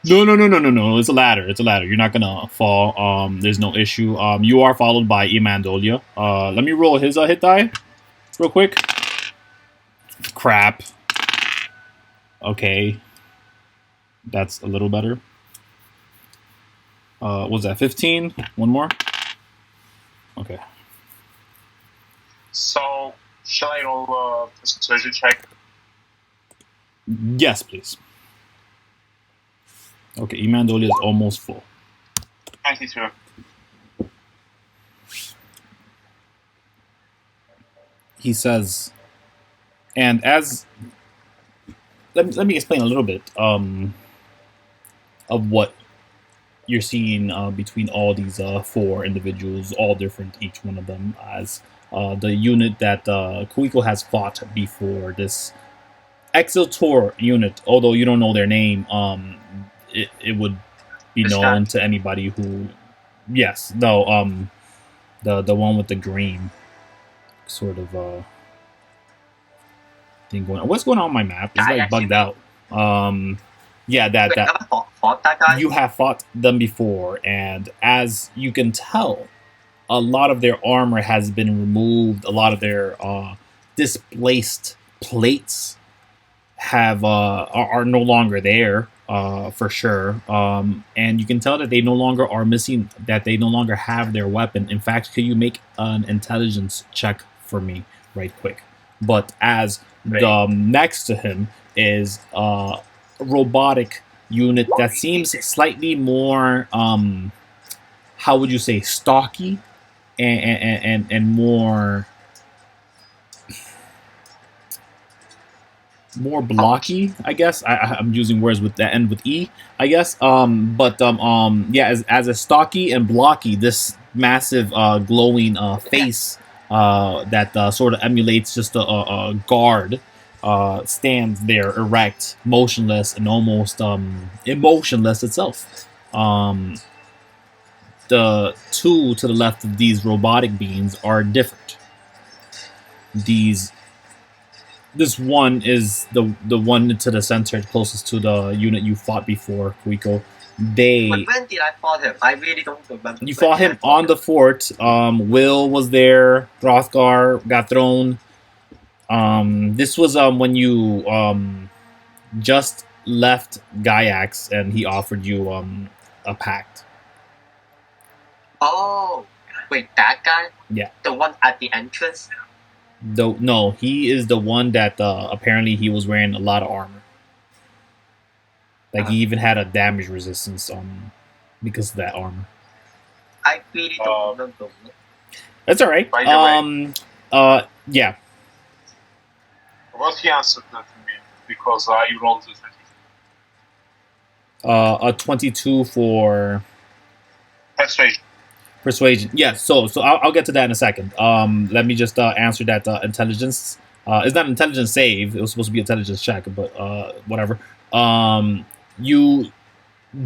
S1: No. It's a ladder. You're not gonna fall. There's no issue. You are followed by Ima Andolia. Let me roll his hit die, real quick. Crap. Okay. That's a little better. What was that 15? One more? Okay.
S3: So, shall I roll a persuasion check?
S1: Yes, please. Okay, Ima Andolia is almost full.
S3: 92.
S1: He says, and as let me explain a little bit of what you're seeing between all these four individuals, all different, each one of them, as the unit that Kuiko has fought before. This Exiltor unit, although you don't know their name, it would be known to anybody who, yes, no, the one with the green sort of thing going on. What's going on my map? It's like bugged out. Yeah, that
S2: fought that guy?
S1: You have fought them before, and as you can tell, a lot of their armor has been removed. A lot of their displaced plates have are no longer there, for sure. And you can tell that they no longer are missing. That they no longer have their weapon. In fact, could you make an intelligence check for me, right quick? But as the next to him is robotic unit that seems slightly more how would you say, stocky and more more blocky, I guess. I'm using words with that end with E, I guess. Yeah, as a stocky and blocky, this massive glowing face that sort of emulates just a guard stands there erect, motionless, and almost emotionless itself. The two to the left of these robotic beings are different. This one is the one to the center, closest to the unit you fought before, Kuiko.
S2: But when did I fought him? I really don't remember.
S1: You fought him on the fort. Will was there. Hrothgar got thrown. This was when you just left Gaiax and he offered you a pact.
S2: Oh, wait, that guy?
S1: Yeah.
S2: The one at the entrance?
S1: No, he is the one that apparently he was wearing a lot of armor. Like he even had a damage resistance because of that armor.
S2: I really don't remember.
S1: That's all right.
S3: By the way,
S1: yeah.
S3: What he answered that to me because I rolled a 22.
S1: A 22 for
S3: Persuasion.
S1: Persuasion. Yeah, so I'll get to that in a second. Let me just answer that intelligence. It's not an intelligence save. It was supposed to be an intelligence check, but whatever. You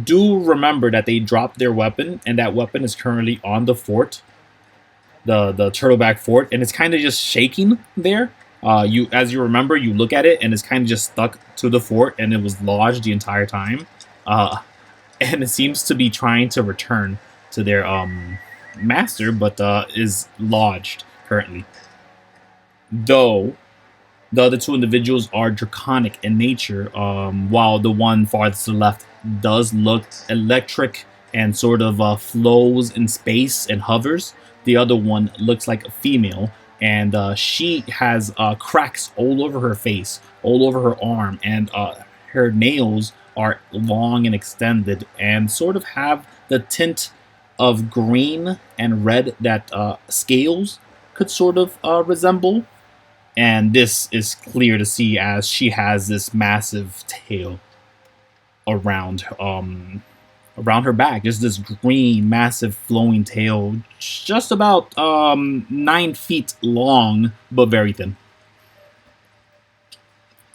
S1: do remember that they dropped their weapon, and that weapon is currently on the fort, the Turtleback Fort, and it's kind of just shaking there. As you remember, you look at it, and it's kind of just stuck to the fort, and it was lodged the entire time. And it seems to be trying to return to their master, but is lodged currently. Though the other two individuals are draconic in nature, while the one farthest to the left does look electric and sort of flows in space and hovers. The other one looks like a female, and she has cracks all over her face, all over her arm, and her nails are long and extended and sort of have the tint of green and red that scales could sort of resemble. And this is clear to see as she has this massive tail around her back. Just this green, massive, flowing tail, just about 9 feet long, but very thin.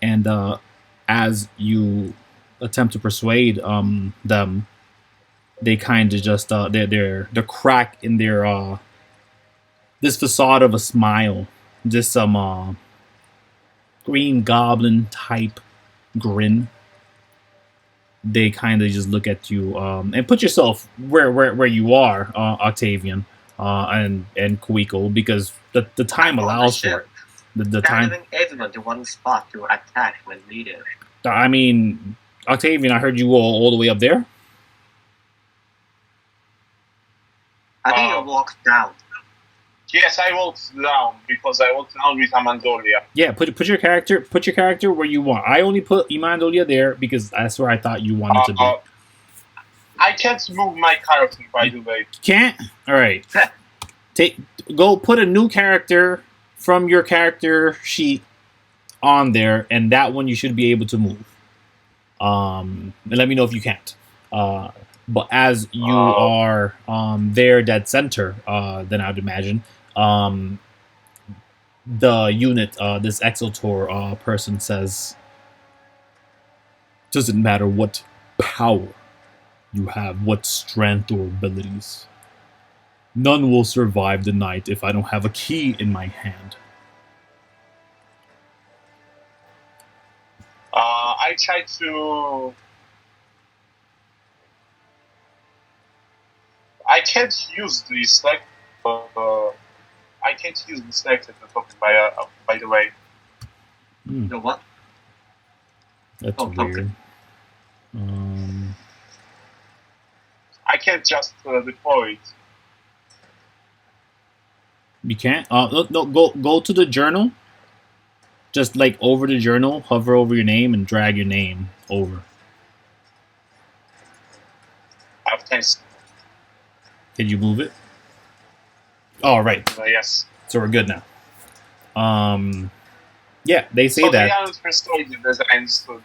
S1: And as you attempt to persuade them, they kind of just the crack in their this facade of a smile, just some green goblin type grin. They kind of just look at you and put yourself where you are, Octavian and Kuiko, because the time allows for it. The time.
S2: Gathering everyone to one spot to attack when needed.
S1: I mean, Octavian, I heard you all the way up there.
S2: I think you walked down.
S3: Yes, I walked down because I walked down with Ima Andolia.
S1: Yeah, put your character where you want. I only put Ima Andolia there because that's where I thought you wanted to be.
S3: I can't move my character, by the way.
S1: Can't? All right. Go put a new character from your character sheet on there, and that one you should be able to move. And let me know if you can't. But as you are there dead center, then I would imagine the unit, this Exotor person says, doesn't matter what power you have, what strength or abilities. None will survive the night if I don't have a key in my hand.
S3: I tried to... I can't use the select. I can't use the selected token by the way.
S2: The what?
S1: That's weird.
S2: Token.
S3: I can't just deploy it.
S1: You can't. No. Go to the journal. Just like over the journal, hover over your name and drag your name over.
S3: Thanks.
S1: Did you move it? Oh, right.
S3: Yes.
S1: So we're good now. Yeah, they say
S3: So they
S1: that.
S3: aren't persuaded, as I understood.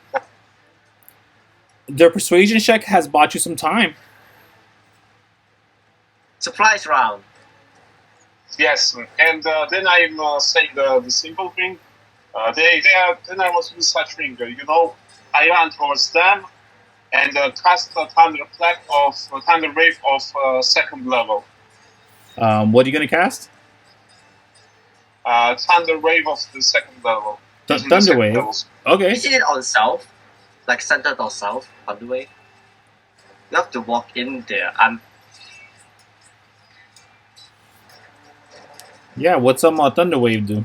S1: Their persuasion check has bought you some time.
S2: Surprise round.
S3: Yes, and then I'm saying the simple thing. Then I was doing such thing. I ran towards them and cast a thunder wave of second level.
S1: What are you gonna cast?
S3: Thunder wave of the second level.
S1: Thunder wave. Okay.
S2: Isn't it on south? Like centered on south, on the way? You have to walk in there.
S1: Yeah. What's some thunder wave do?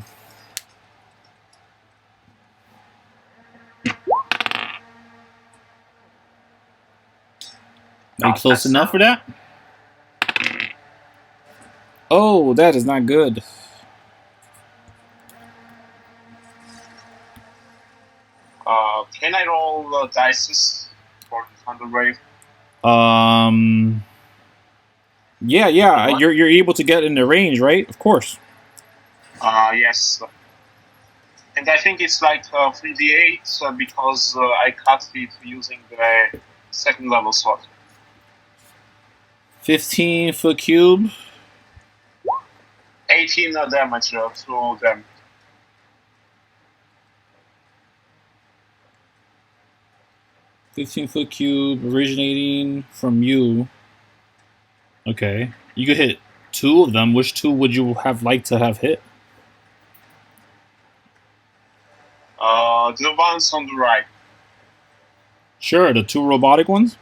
S1: Are you close enough for that? Oh, that is not good.
S3: Can I roll dice for the thunder wave?
S1: Yeah. You're able to get in the range, right? Of course.
S3: Yes. And I think it's like 3d8 because I cut it using the second level slot.
S1: 15-foot cube.
S3: 18 damage to them.
S1: $15-foot cube originating from you. Okay. You could hit 2 of them. Which 2 would you have liked to have hit?
S3: The ones on the right.
S1: Sure, the 2 robotic ones.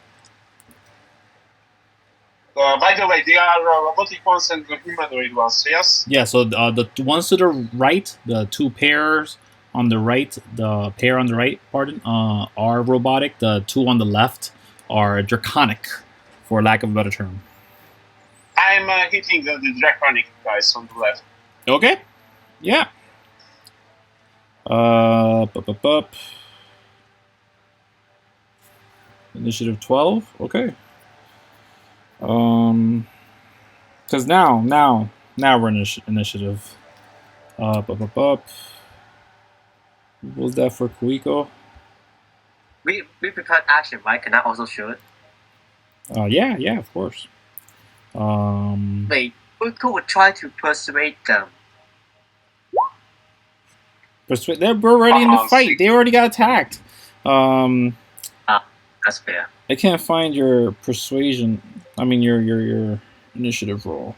S3: By the way, they are robotic ones and the humanoid ones, yes?
S1: Yeah, so the ones to the right, the 2 pairs on the right, the pair on the right, pardon, are robotic. The 2 on the left are draconic, for lack of a better term.
S3: I'm hitting the draconic guys on the left.
S1: Okay. Yeah. Bup. Initiative 12. Okay. Because now we're in initiative. Bup. What was that for Kuiko?
S2: We prepared action, right? Can I also shoot?
S1: Yeah, of course.
S2: Wait, Kuiko would try to persuade them.
S1: They're already in the fight. They already got attacked.
S2: That's fair.
S1: I can't find your persuasion. I mean your initiative roll,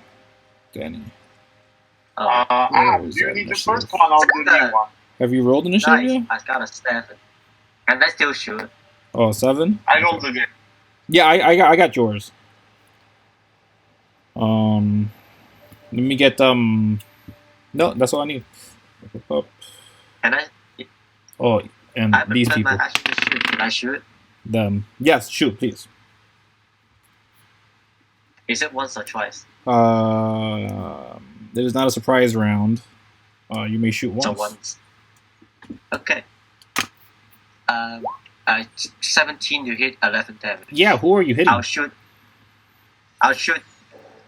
S1: Danny.
S3: Do you need the first one or the new one?
S1: Have you rolled initiative
S2: Nice.
S1: yet?
S2: I got a 7. And I still shoot.
S1: Oh, 7?
S3: I rolled again.
S1: Yeah, I got yours. Let me get No, that's all I need.
S2: Can I?
S1: Oh, and
S2: I
S1: these
S2: prepared
S1: people.
S2: my action to shoot. Can I shoot?
S1: Them. Yes, shoot, please.
S2: Is it once or twice?
S1: It is not a surprise round. You may shoot once.
S2: So once. Okay. 17 to hit 11 damage.
S1: Yeah, who are you hitting?
S2: I'll shoot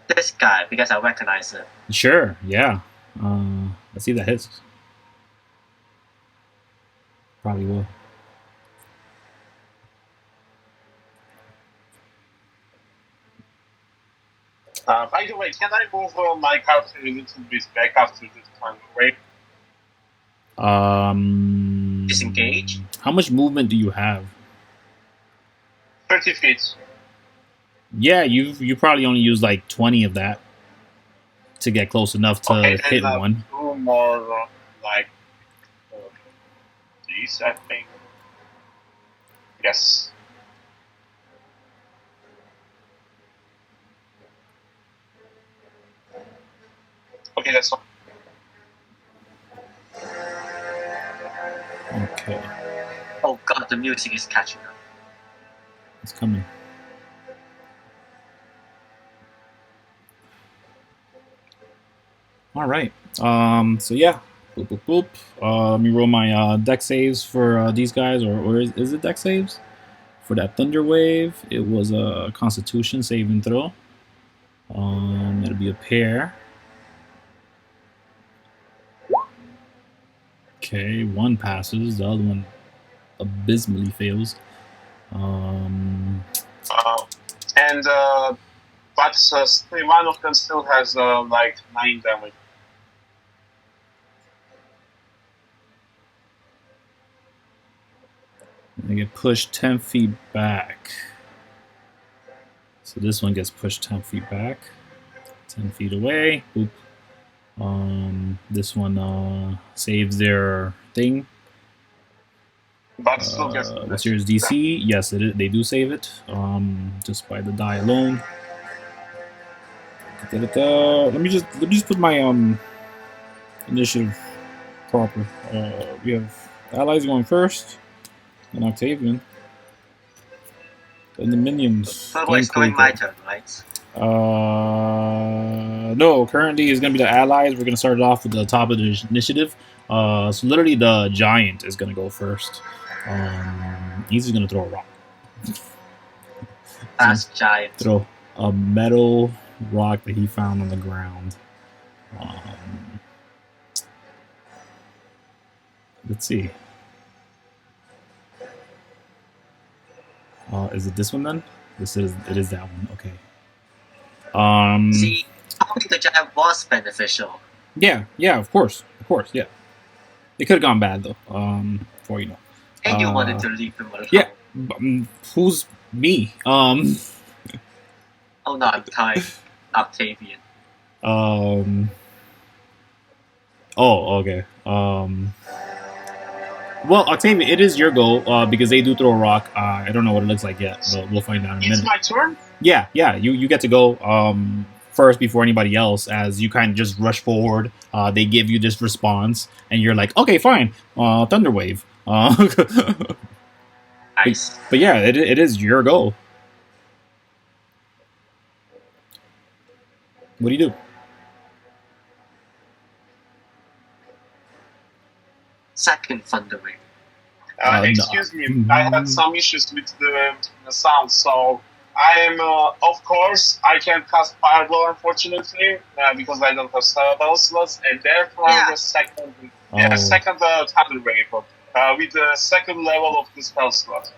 S2: this guy because I recognize it.
S1: Sure, yeah. Let's see if that hits. Probably will.
S3: By the way, can I move my character a little bit back after this time break?
S2: Disengage?
S1: How much movement do you have?
S3: 30 feet.
S1: Yeah, you probably only use like 20 of that to get close enough to hit one.
S3: 2 more these, I think. Yes. Okay, that's all.
S1: Okay,
S2: Oh god, the music is catching up.
S1: it's coming. All right. So yeah. Boop. Let me roll my deck saves for these guys, or is it deck saves? For that Thunder Wave, it was a Constitution saving throw. It'll be a pair. Okay, one passes, the other one abysmally fails.
S3: But still one of them still has like 9 damage.
S1: They get pushed 10 feet back. So this one gets pushed 10 feet back. 10 feet away. Boop. This one saves their thing.
S3: But still gets
S1: what's yours DC? Yes, they do save it. Just by the die alone. Let me just put my initiative proper. We have allies going first, and Octavian, and the minions.
S2: So it's going my turn, right?
S1: No. Currently, it's gonna be the allies. We're gonna start it off with the top of the initiative. So literally, the giant is gonna go first. He's just gonna throw a rock.
S2: That's giant.
S1: Throw a metal rock that he found on the ground. Let's see. Is it this one then? It is that one. Okay.
S2: See, talking to giant was beneficial.
S1: Yeah, of course, yeah. It could have gone bad though. For you know.
S2: And you wanted to leave them alone.
S1: Yeah. Who's me?
S2: Oh no, I'm tired. Octavian.
S1: Oh, okay. Well, Octavian, it is your go because they do throw a rock. I don't know what it looks like yet, but we'll find out in a minute.
S3: It's my turn?
S1: Yeah. You get to go first before anybody else, as you kind of just rush forward. They give you this response, and you're like, okay, fine. Thunder wave.
S2: Nice.
S1: But yeah, it is your go. What do you do?
S2: Second thunder wave.
S3: Excuse me, I had some issues with the sound, so I am, of course, I can cast Fireball, unfortunately, because I don't have spell slots, and therefore the second Thunder Wave with the second level of the spell slot.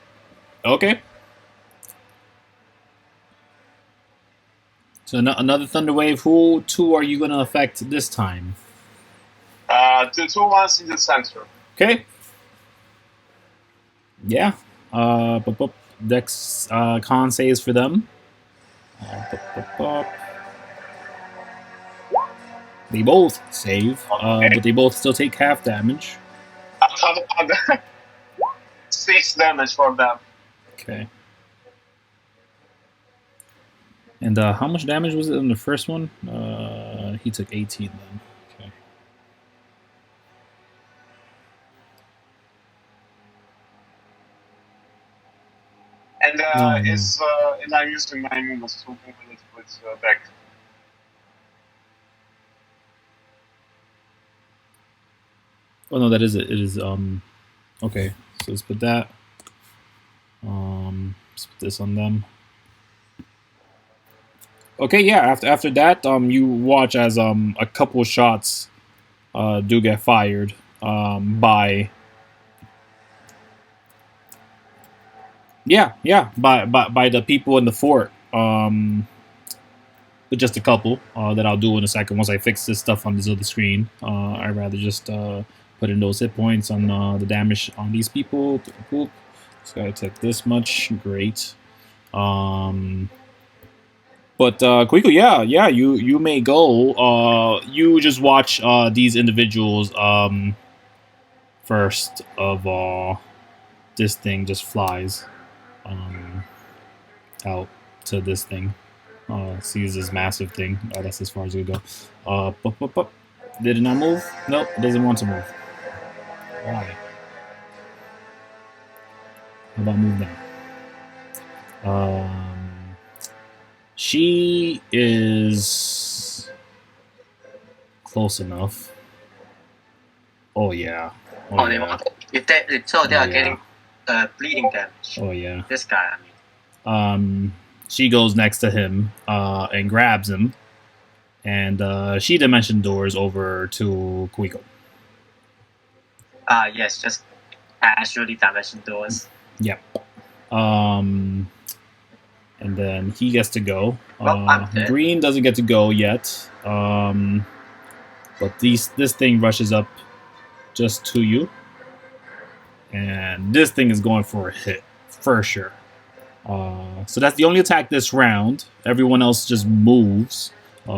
S1: Okay. So another Thunder Wave. Who two are you going to affect this time?
S3: The two ones in the center.
S1: Okay. Yeah. Dex con saves for them. They both save, but they both still take half damage.
S3: 6 damage for them.
S1: Okay. And how much damage was it in the first one? He took 18 then. Okay.
S3: And and I'm using my movements to move a little bit back.
S1: Oh no, that is it. It is okay. So let's put that. Let's put this on them. Okay, yeah. After that, you watch as a couple shots do get fired by. Yeah, by the people in the fort. But just a couple that I'll do in a second once I fix this stuff on this other screen. I'd rather just put in those hit points on the damage on these people. Boop. This guy took this much. Great. But Kuiko, yeah, you may go. You just watch these individuals. First of all, this thing just flies out to this thing. Sees this massive thing. That's as far as it go. Did it not move? Nope, it doesn't want to move. Why? How about move now? She is close enough. Oh yeah.
S2: They are getting bleeding damage.
S1: Oh yeah.
S2: This guy, I mean.
S1: She goes next to him and grabs him, and she dimension doors over to Kuiko.
S2: Yes, just casually damaging doors.
S1: Yep. And then he gets to go.
S2: Well, I'm dead.
S1: Green doesn't get to go yet. But this thing rushes up just to you. And this thing is going for a hit, for sure. So that's the only attack this round. Everyone else just moves.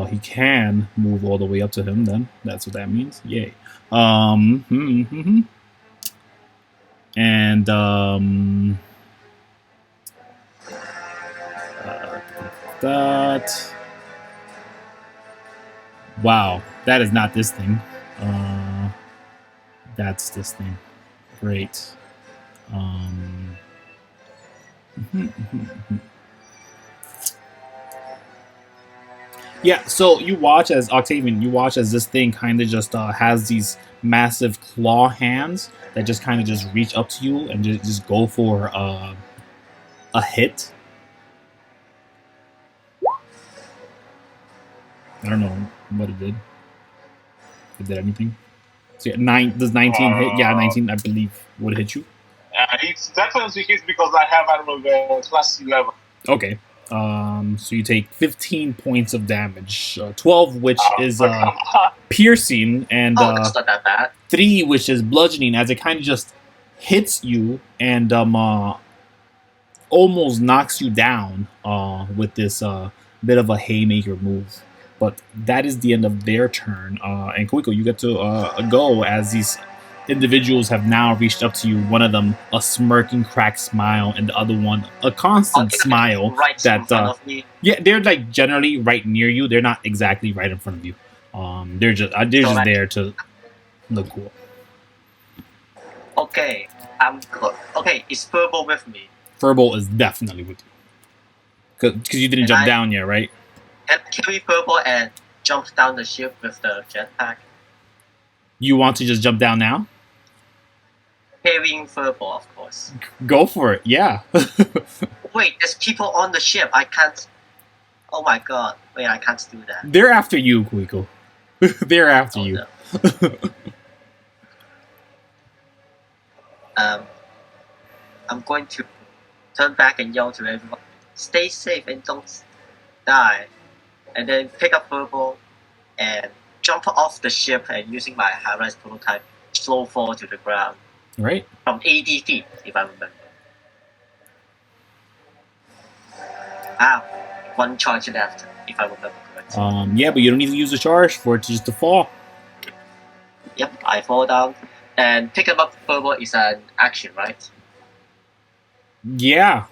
S1: He can move all the way up to him then. That's what that means. Yay. And that. Wow, that is not this thing. That's this thing. Great. Yeah, so you watch as Octavian, you watch as this thing kind of just has these massive claw hands that just kind of just reach up to you and just go for a hit. I don't know what it did. If it did anything. So yeah, does 19 hit? Yeah, 19 I believe would hit you.
S3: It's definitely hits because I have armor class 11.
S1: Okay. So you take 15 points of damage, 12 which is piercing, and
S2: that's not that bad.
S1: 3 which is bludgeoning, as it kind of just hits you and almost knocks you down with this bit of a haymaker move. But that is the end of their turn. And Kuiko, you get to go as these individuals have now reached up to you. One of them a smirking, cracked smile, and the other one a constant smile.
S2: Right in front of me.
S1: Yeah, they're like generally right near you. They're not exactly right in front of you. They're just there to look cool.
S2: Okay, I'm good. Okay, is Furball with me?
S1: Furball is definitely with you. Because you didn't jump down yet, right?
S2: Can we Furball and jump down the ship with the jetpack?
S1: You want to just jump down now?
S2: Carrying Furball, of course.
S1: Go for it, yeah.
S2: Wait, there's people on the ship. I can't. Oh my god. Wait, I can't do that.
S1: They're after you, Kuiko. They're after you.
S2: No. I'm going to turn back and yell to everyone, stay safe and don't die. And then pick up Furball and jump off the ship and using my high-rise prototype, slow fall to the ground.
S1: Right.
S2: From 80 feet, if I remember. One charge left, if I remember correctly.
S1: Yeah, but you don't need to use a charge for it just to fall.
S2: Yep, I fall down. And picking up Furball is an action, right?
S1: Yeah,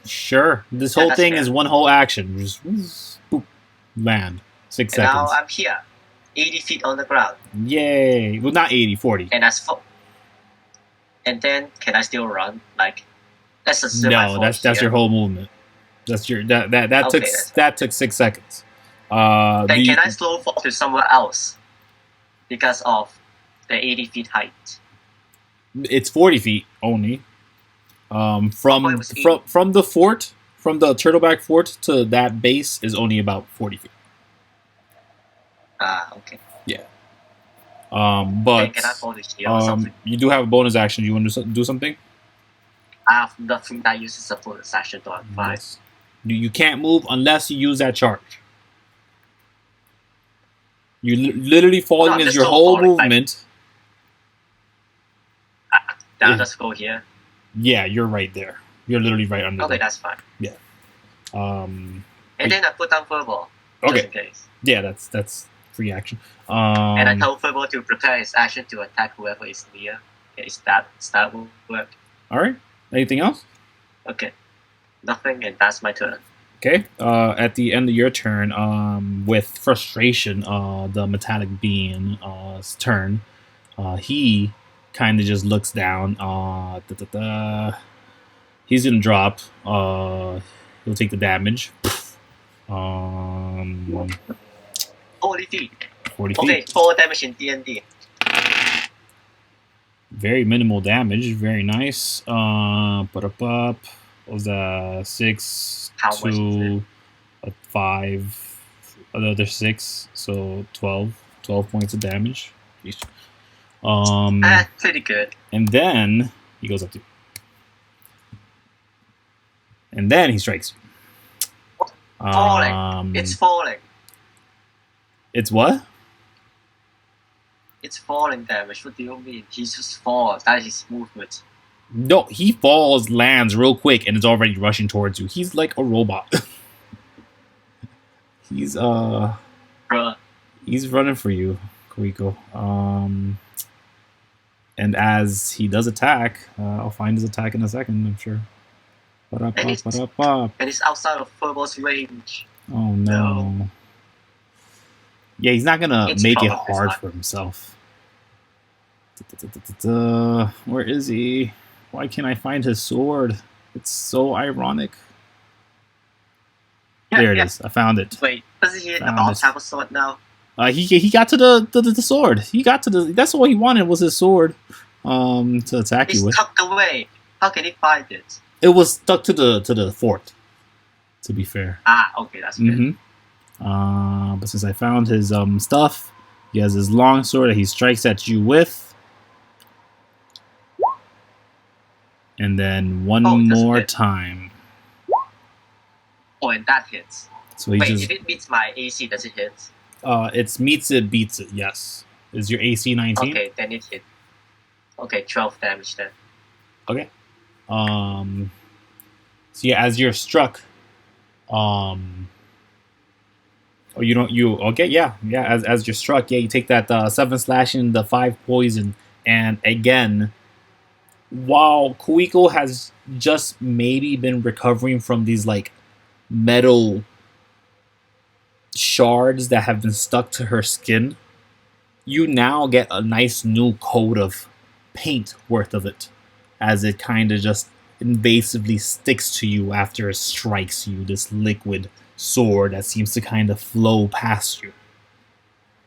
S1: sure. This whole thing is one whole action. Just boop, land. 6 seconds.
S2: Now I'm here, 80 feet on the ground.
S1: Yay! Well, not 80, 40.
S2: And and then can I still run? Like, that's a
S1: no. That's your whole movement. That's your that took 6 seconds.
S2: Then can I slow fall to somewhere else because of the 80 feet height?
S1: It's 40 feet only. From the fort, from the Turtleback Fort to that base is only about 40 feet.
S2: Okay.
S1: Yeah. But
S2: can I hold the shield or something?
S1: You do have a bonus action. You want to do something?
S2: I have nothing that uses a bonus action to apply.
S1: Yes. You can't move unless you use that charge. You literally falling is your whole movement.
S2: I'll just go here.
S1: Yeah, you're right there. You're literally right under.
S2: Okay, that's fine.
S1: Yeah.
S2: And then I put down Furball.
S1: Okay.
S2: Just in case.
S1: Yeah, that's free action.
S2: And I tell Furball to prepare his action to attack whoever is near. Okay, that will work.
S1: All right. Anything else?
S2: Okay. Nothing, and that's my turn.
S1: Okay. At the end of your turn, with frustration, the metallic being's turn, he kind of just looks down. He's gonna drop. He'll take the damage.
S2: 40 feet.
S1: 40 feet.
S2: Okay, 4 damage in D&D.
S1: Very minimal damage. Very nice. What was that? 6
S2: How much is
S1: to 5. Another 6, so 12. 12 points of damage.
S2: Pretty good.
S1: And then he goes up to you. And then he strikes you.
S2: Falling. It's falling.
S1: It's what?
S2: It's falling damage. What do you mean? He just falls. That is his movement.
S1: No, he falls, lands real quick, and is already rushing towards you. He's like a robot. He's
S2: Bruh.
S1: he's running for you, Kuiko. And as he does attack, I'll find his attack in a second, I'm sure.
S2: And it's outside of Furbol's range.
S1: Oh no. Yeah, he's not gonna make it hard for himself. Where is he? Why can't I find his sword? It's so ironic. There it is. I found it.
S2: Wait, does he about have a sword now?
S1: He got to the sword. He got to the. That's all he wanted was his sword. To attack you with.
S2: It's tucked away. How can he find it?
S1: It was stuck to the fort. To be fair.
S2: Okay, that's good.
S1: But since I found his stuff, he has his long sword that he strikes at you with. And then one more time.
S2: Oh, and that hits.
S1: So he
S2: if it meets my AC, does it hit?
S1: It meets it, beats it, yes. Is your AC 19?
S2: Okay, then it hit. Okay, 12 damage then.
S1: Okay. So yeah, as you're struck, as you're struck, you take that 7 slashing, the 5 poison, and again, while Kuiko has just maybe been recovering from these like metal shards that have been stuck to her skin, you now get a nice new coat of paint worth of it, as it kind of just invasively sticks to you after it strikes you, this liquid sword that seems to kind of flow past you.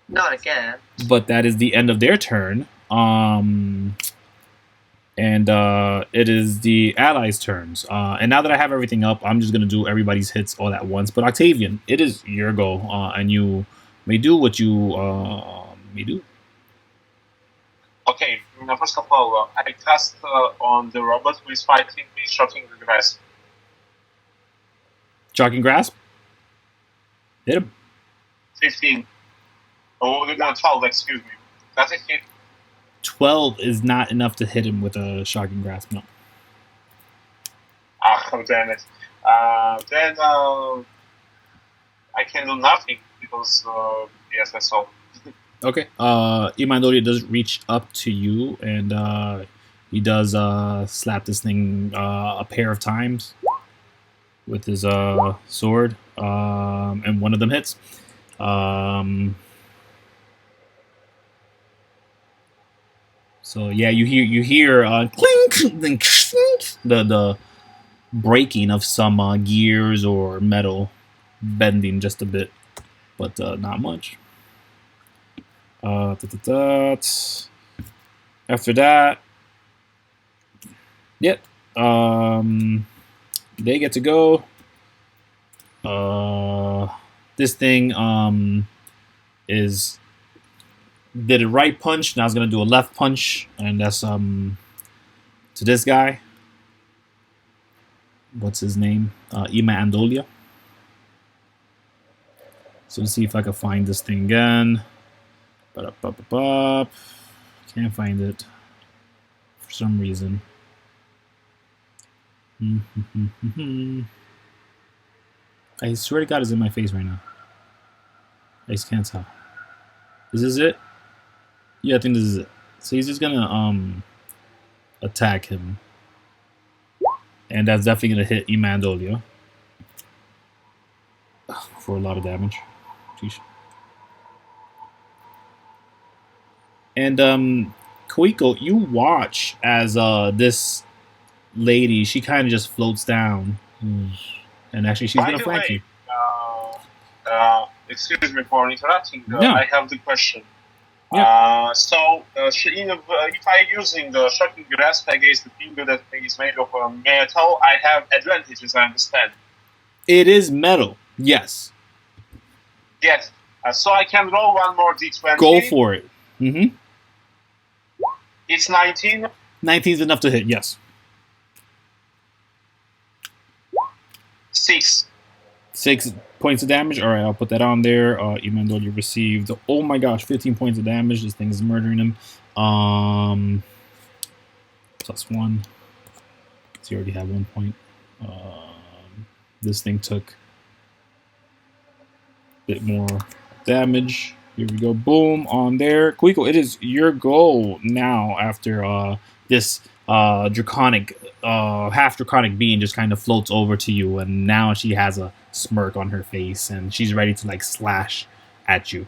S2: Not again.
S1: But that is the end of their turn. And it is the allies' turns. And now that I have everything up, I'm just going to do everybody's hits all at once. But Octavian, it is your go, and you may do what you may do.
S3: Okay, first of all, I cast on the robot who is fighting me, shocking the grasp.
S1: Shocking grasp? Hit him.
S3: 15. Oh, no, 12, excuse me. Does it hit?
S1: 12 is not enough to hit him with a shocking grasp, no.
S3: Oh, damn it. Then I can do nothing because, yes, that's all.
S1: Okay. Ima Andolia does reach up to you, and he does slap this thing a pair of times with his sword, and one of them hits. So yeah, you hear clink, clink, the breaking of some gears or metal bending just a bit, but not much. After that, yep, they get to go. This thing did a right punch. Now it's gonna do a left punch, and that's to this guy. What's his name? Ima Andolia. So let's see if I can find this thing again. Can't find it for some reason. I swear to God, it's in my face right now. I just can't tell. Is this it? Yeah, I think this is it. So he's just gonna attack him, and that's definitely gonna hit Ima Andolia for a lot of damage. Jeez. And Kuiko, you watch as this lady, she kind of just floats down, and actually she's gonna flank you.
S3: Excuse me for interrupting.
S1: No.
S3: I have the question.
S1: Yeah.
S3: If I'm using the shocking grasp against the finger that is made of metal, I have advantages, I understand.
S1: It is metal, yes.
S3: Yes. So I can roll one more d20.
S1: Go for it.
S3: It's 19.
S1: 19 is enough to hit, yes.
S3: 6.
S1: 6 points of damage. All right, I'll put that on there. Ima Andolia received, oh my gosh, 15 points of damage. This thing is murdering him. +1. So you already have 1 point. This thing took a bit more damage. Here we go. Boom, on there. Kuiko, it is your goal now after this draconic, half draconic being just kind of floats over to you, and now she has a smirk on her face, and she's ready to like slash at you.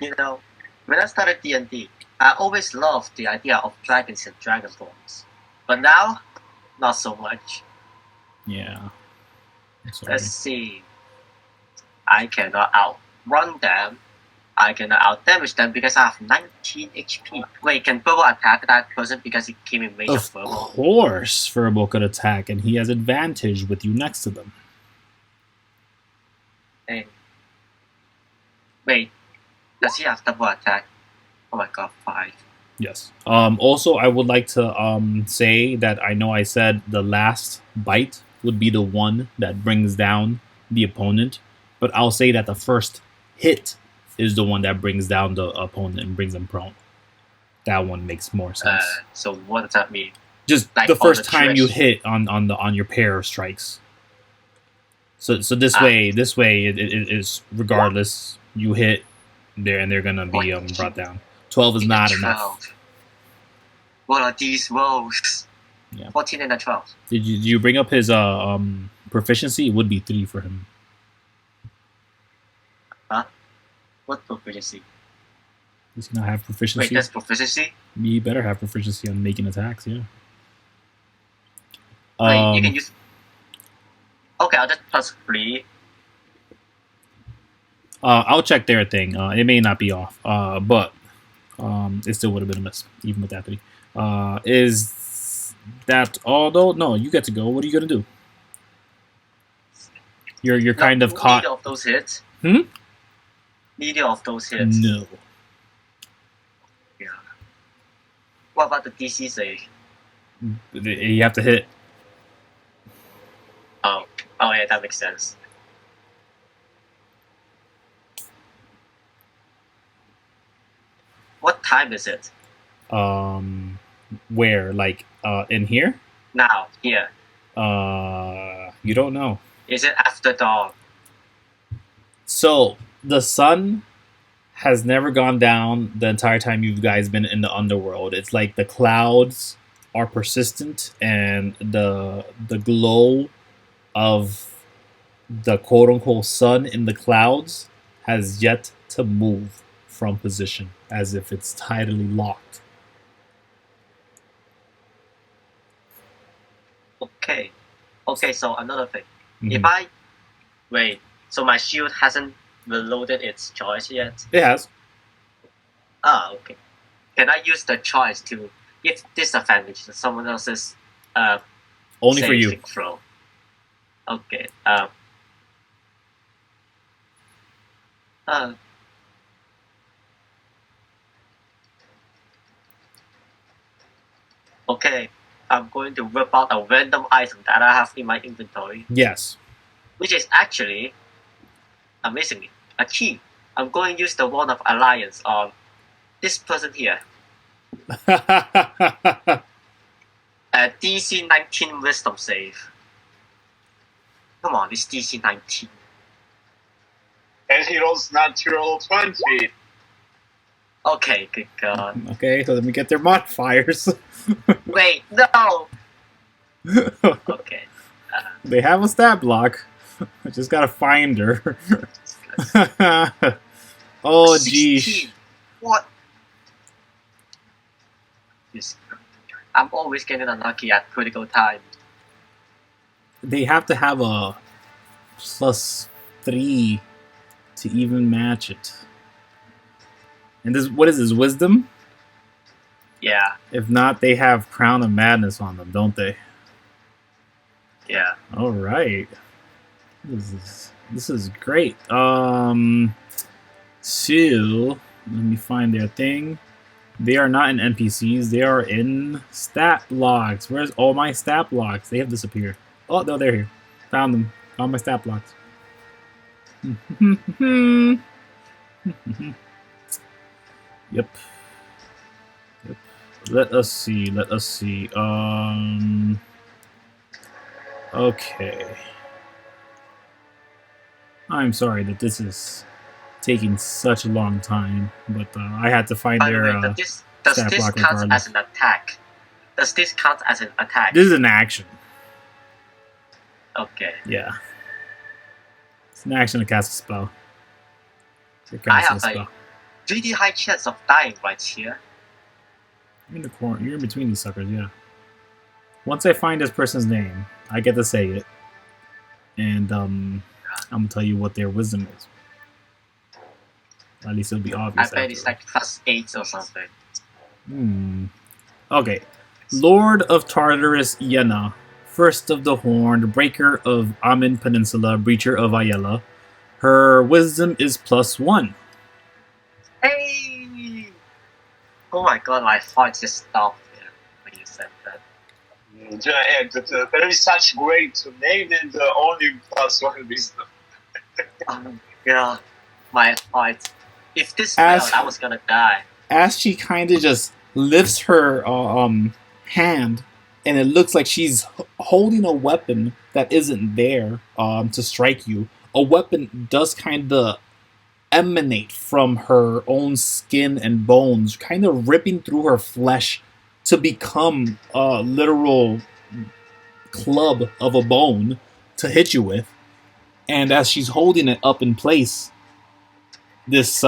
S2: You know, when I started D&D, I always loved the idea of dragons and dragonborns. But now, not so much.
S1: Yeah.
S2: Let's see. I cannot outrun them. I cannot outdamage them because I have 19 HP. Wait, can Verbal attack that person because he came in range of Verbal?
S1: Of course, Verbal could attack, and he has advantage with you next to them.
S2: Hey. Wait, does he have double attack? Oh my god, 5.
S1: Yes. Also, I would like to say that I know I said the last bite would be the one that brings down the opponent, but I'll say that the first hit is the one that brings down the opponent and brings them prone. That one makes more sense.
S2: So what does that mean?
S1: Just
S2: like
S1: the first
S2: the
S1: time you hit on your pair of strikes. So this way it is regardless. You hit there and they're gonna be brought down. 12 is not
S2: 12.
S1: enough.
S2: What are these rolls?
S1: Yeah.
S2: 14 and a 12.
S1: Did you bring up his proficiency? It would be 3 for him.
S2: Huh? What proficiency?
S1: Does he not have proficiency?
S2: Wait, that's proficiency?
S1: He better have proficiency on making attacks, yeah.
S2: Wait, you can use... Okay, I'll just +3.
S1: I'll check their thing. It may not be off, but it still would have been a miss, even with that 3. Is that all though? No, you get to go. What are you gonna do? You're kind of caught.
S2: Neither of those hits.
S1: Hmm?
S2: Neither of those hits.
S1: No.
S2: Yeah. What about the DC save?
S1: You have to hit.
S2: Oh yeah, that makes sense. What time is it?
S1: Where? Like, in here?
S2: Now, here.
S1: You don't know.
S2: Is it after dawn?
S1: So, the sun has never gone down the entire time you guys been in the underworld. It's like the clouds are persistent, and the glow of the quote-unquote sun in the clouds has yet to move from position, as if it's tidally locked.
S2: Okay, so another thing.
S1: Mm-hmm.
S2: If I... Wait, so my shield hasn't reloaded its choice yet?
S1: It has.
S2: Okay. Can I use the choice to give disadvantage to someone else's
S1: Only for you.
S2: saving throw? Okay. Okay, I'm going to whip out a random item that I have in my inventory,
S1: Yes.
S2: which is actually, amazingly, a key. I'm going to use the Wand of Alliance on this person here. DC 19 Wisdom save. Come on, it's DC 19.
S3: And he rolls natural 20.
S2: Okay, good god.
S1: Okay, so let me get their modifiers.
S2: Wait, no! Okay.
S1: They have a stat block. I just gotta find her. Oh,
S2: 16.
S1: geez.
S2: What? Yes. I'm always getting unlucky at critical time.
S1: They have to have a +3 to even match it. And this, what is this, wisdom?
S2: Yeah,
S1: If not, they have Crown of Madness on them, don't they?
S2: yeah.
S1: All right. This is great. So let me find their thing. They are not in NPCs. They are in stat blocks. Where's all my stat blocks? They have disappeared. Oh, no, they're here. Found them. Found my stat blocks. Yep. Let us see. Okay. I'm sorry that this is taking such a long time, but I had to find
S2: By the
S1: their
S2: way, does
S1: stat
S2: this
S1: block
S2: count
S1: regardless.
S2: as an attack? Does this count as an attack?
S1: This is an action.
S2: Okay.
S1: Yeah. It's an action to cast a spell.
S2: I have a really high chance of dying right here.
S1: You're in the corner. You're in between these suckers, yeah. Once I find this person's name, I get to say it. And I'm gonna tell you what their wisdom is. At least it'll be obvious.
S2: I bet it's like +8 or something.
S1: Okay. Lord of Tartarus Yenna, First of the Horn, Breaker of Amin Peninsula, Breacher of Ayala. Her wisdom is +1.
S2: Hey! Oh my god, my heart just stopped when you said that.
S3: There is such great name and only +1 wisdom.
S2: Yeah, my heart. If this failed, I was gonna die.
S1: As she kind of just lifts her hand, and it looks like she's holding a weapon that isn't there to strike you. A weapon does kind of emanate from her own skin and bones, kind of ripping through her flesh to become a literal club of a bone to hit you with. And as she's holding it up in place, this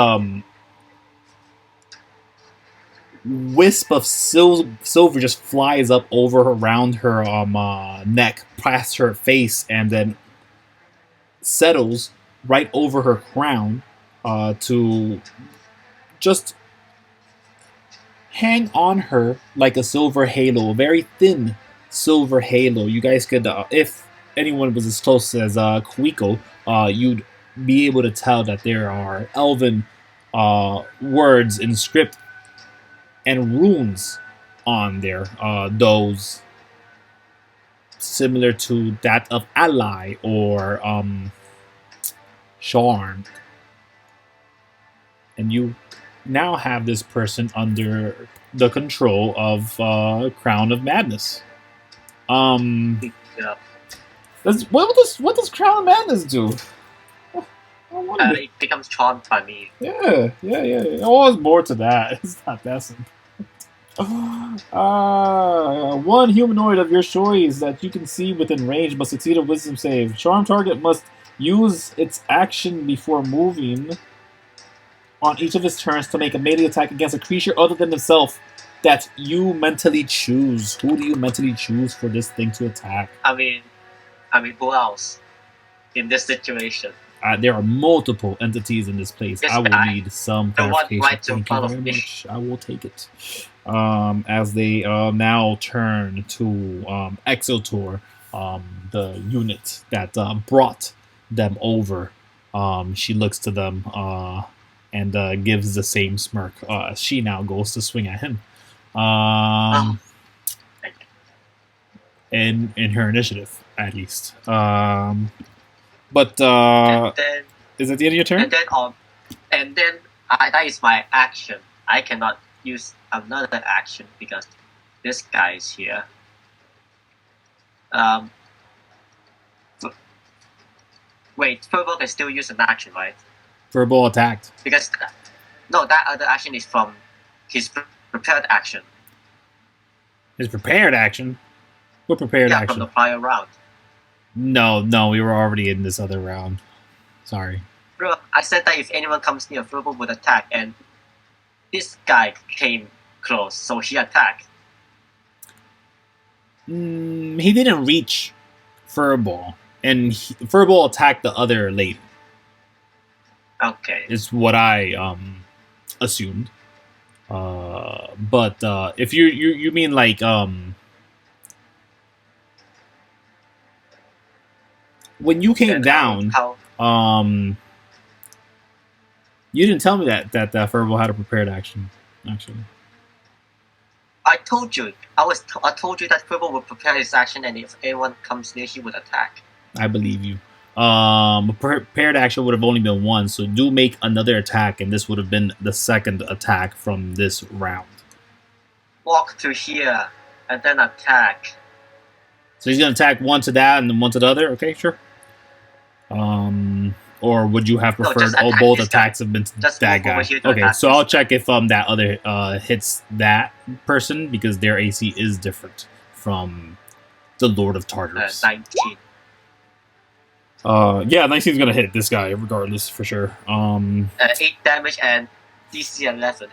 S1: wisp of silver just flies up over around her neck, past her face, and then settles right over her crown to just hang on her like a silver halo, a very thin silver halo. You guys could, if anyone was as close as Kuiko, you'd be able to tell that there are elven words in script and runes on there, those similar to that of ally or charmed. And you now have this person under the control of Crown of Madness.
S2: Yeah.
S1: What does Crown of Madness do?
S2: It becomes charmed by me.
S1: Yeah. Oh, there's more to that. It's not that simple. One humanoid of your choice that you can see within range must succeed a wisdom save. Charm target must use its action before moving on each of its turns to make a melee attack against a creature other than itself that you mentally choose. Who do you mentally choose for this thing to attack?
S2: I mean, who else in this situation?
S1: There are multiple entities in this place.
S2: This
S1: I will
S2: guy,
S1: need some
S2: the one
S1: clarification.
S2: right in
S1: Thank you
S2: front
S1: very
S2: of me.
S1: much. I will take it. As they now turn to Exotor, the unit that brought them over. She looks to them and gives the same smirk. She now goes to swing at him. In her initiative, at least. But
S2: And then,
S1: is it the end of your turn?
S2: and then that is my action. I cannot use another action because this guy is here. Wait, Turbo can still use an action, right?
S1: Verbal attacked.
S2: Because no, that other action is from his prepared action.
S1: His prepared action? What prepared
S2: Yeah,
S1: action?
S2: from the prior round.
S1: No, we were already in this other round. Sorry.
S2: Bro, I said that if anyone comes near, Turbo would attack, and this guy came close, so he attacked.
S1: He didn't reach Furball, and Furball attacked the other lady.
S2: Okay.
S1: Is what I assumed. But if you mean like when you came down, you didn't tell me that Furball had a prepared action. Actually,
S2: I told you. I told you that Quibble would prepare his action, and if anyone comes near, he would attack.
S1: I believe you. Prepared action would have only been one, so do make another attack, and this would have been the second attack from this round.
S2: Walk to here, and then attack.
S1: So he's going to attack one to that and then one to the other? Okay, sure. Or would you have preferred both attacks have been that guy? Okay, so I'll check if that other hits that person, because their AC is different from the Lord of Tartarus.
S2: 19.
S1: Yeah, 19's gonna hit this guy regardless, for sure.
S2: 8 damage and DC 11.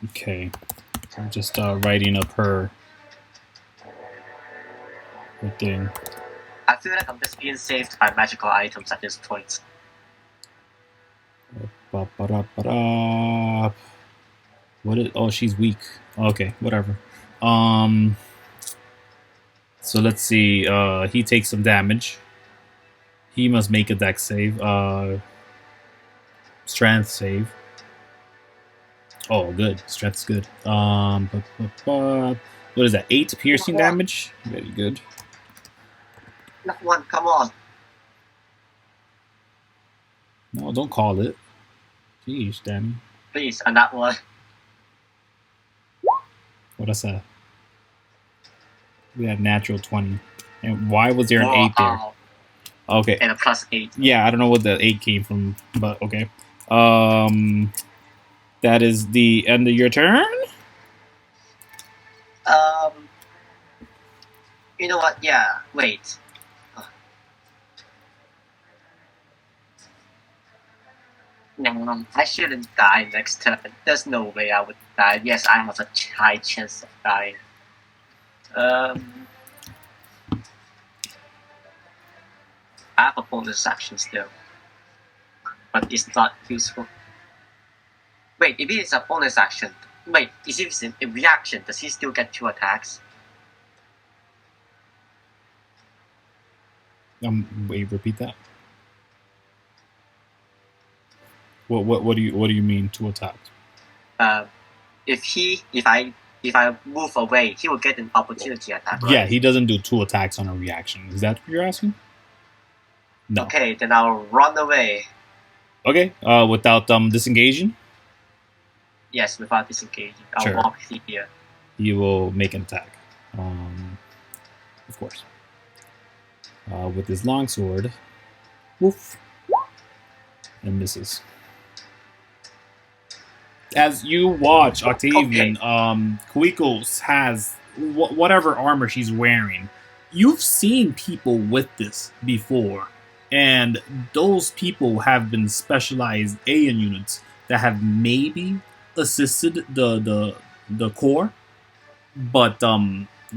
S1: Okay, I'm just writing up her thing.
S2: I feel like I'm just being saved by magical items at this point.
S1: What is? Oh, she's weak. Okay, whatever. So let's see. He takes some damage. He must make a dex save. Strength save. Oh, good. Strength's good. What is that? 8 piercing damage. Very good.
S2: Not one. Come on.
S1: No, don't call it. Jeez, Danny.
S2: Please, and that one.
S1: What I said. We had natural 20. And why was there an 8 there? Okay.
S2: And a +8.
S1: Yeah, I don't know what the 8 came from, but okay. That is the end of your turn?
S2: You know what? Yeah, wait. No, I shouldn't die next turn. There's no way I would die. Yes, I have a high chance of dying. I have a bonus action still, but it's not useful. Wait, if it is a bonus action, wait, if it's a reaction, does he still get 2 attacks?
S1: Wait, repeat that. What do you mean 2 attacks?
S2: If I move away, he will get an opportunity attack. Right?
S1: Yeah, he doesn't do 2 attacks on a reaction. Is that what you're asking? No.
S2: Okay, then I'll run away.
S1: Okay, without disengaging?
S2: Yes, without disengaging. I'll
S1: Sure.
S2: walk here.
S1: He will make an attack. Of course. With his longsword. Woof. And misses. As you watch Octavian, Kuiko has whatever armor she's wearing. You've seen people with this before, and those people have been specialized alien units that have maybe assisted the core, but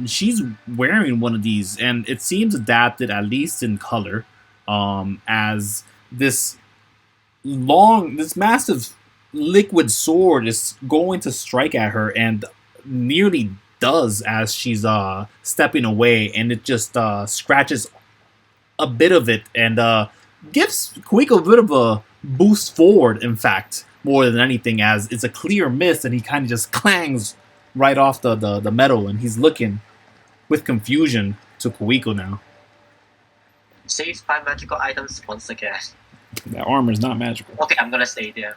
S1: she's wearing one of these, and it seems adapted at least in color, as this massive liquid sword is going to strike at her, and nearly does as she's stepping away, and it just scratches a bit of it and gives Kuiko a bit of a boost forward, in fact, more than anything, as it's a clear miss and he kind of just clangs right off the metal, and he's looking with confusion to Kuiko now.
S2: Saved by magical items once again.
S1: That armor's not magical.
S2: Okay, I'm gonna stay there.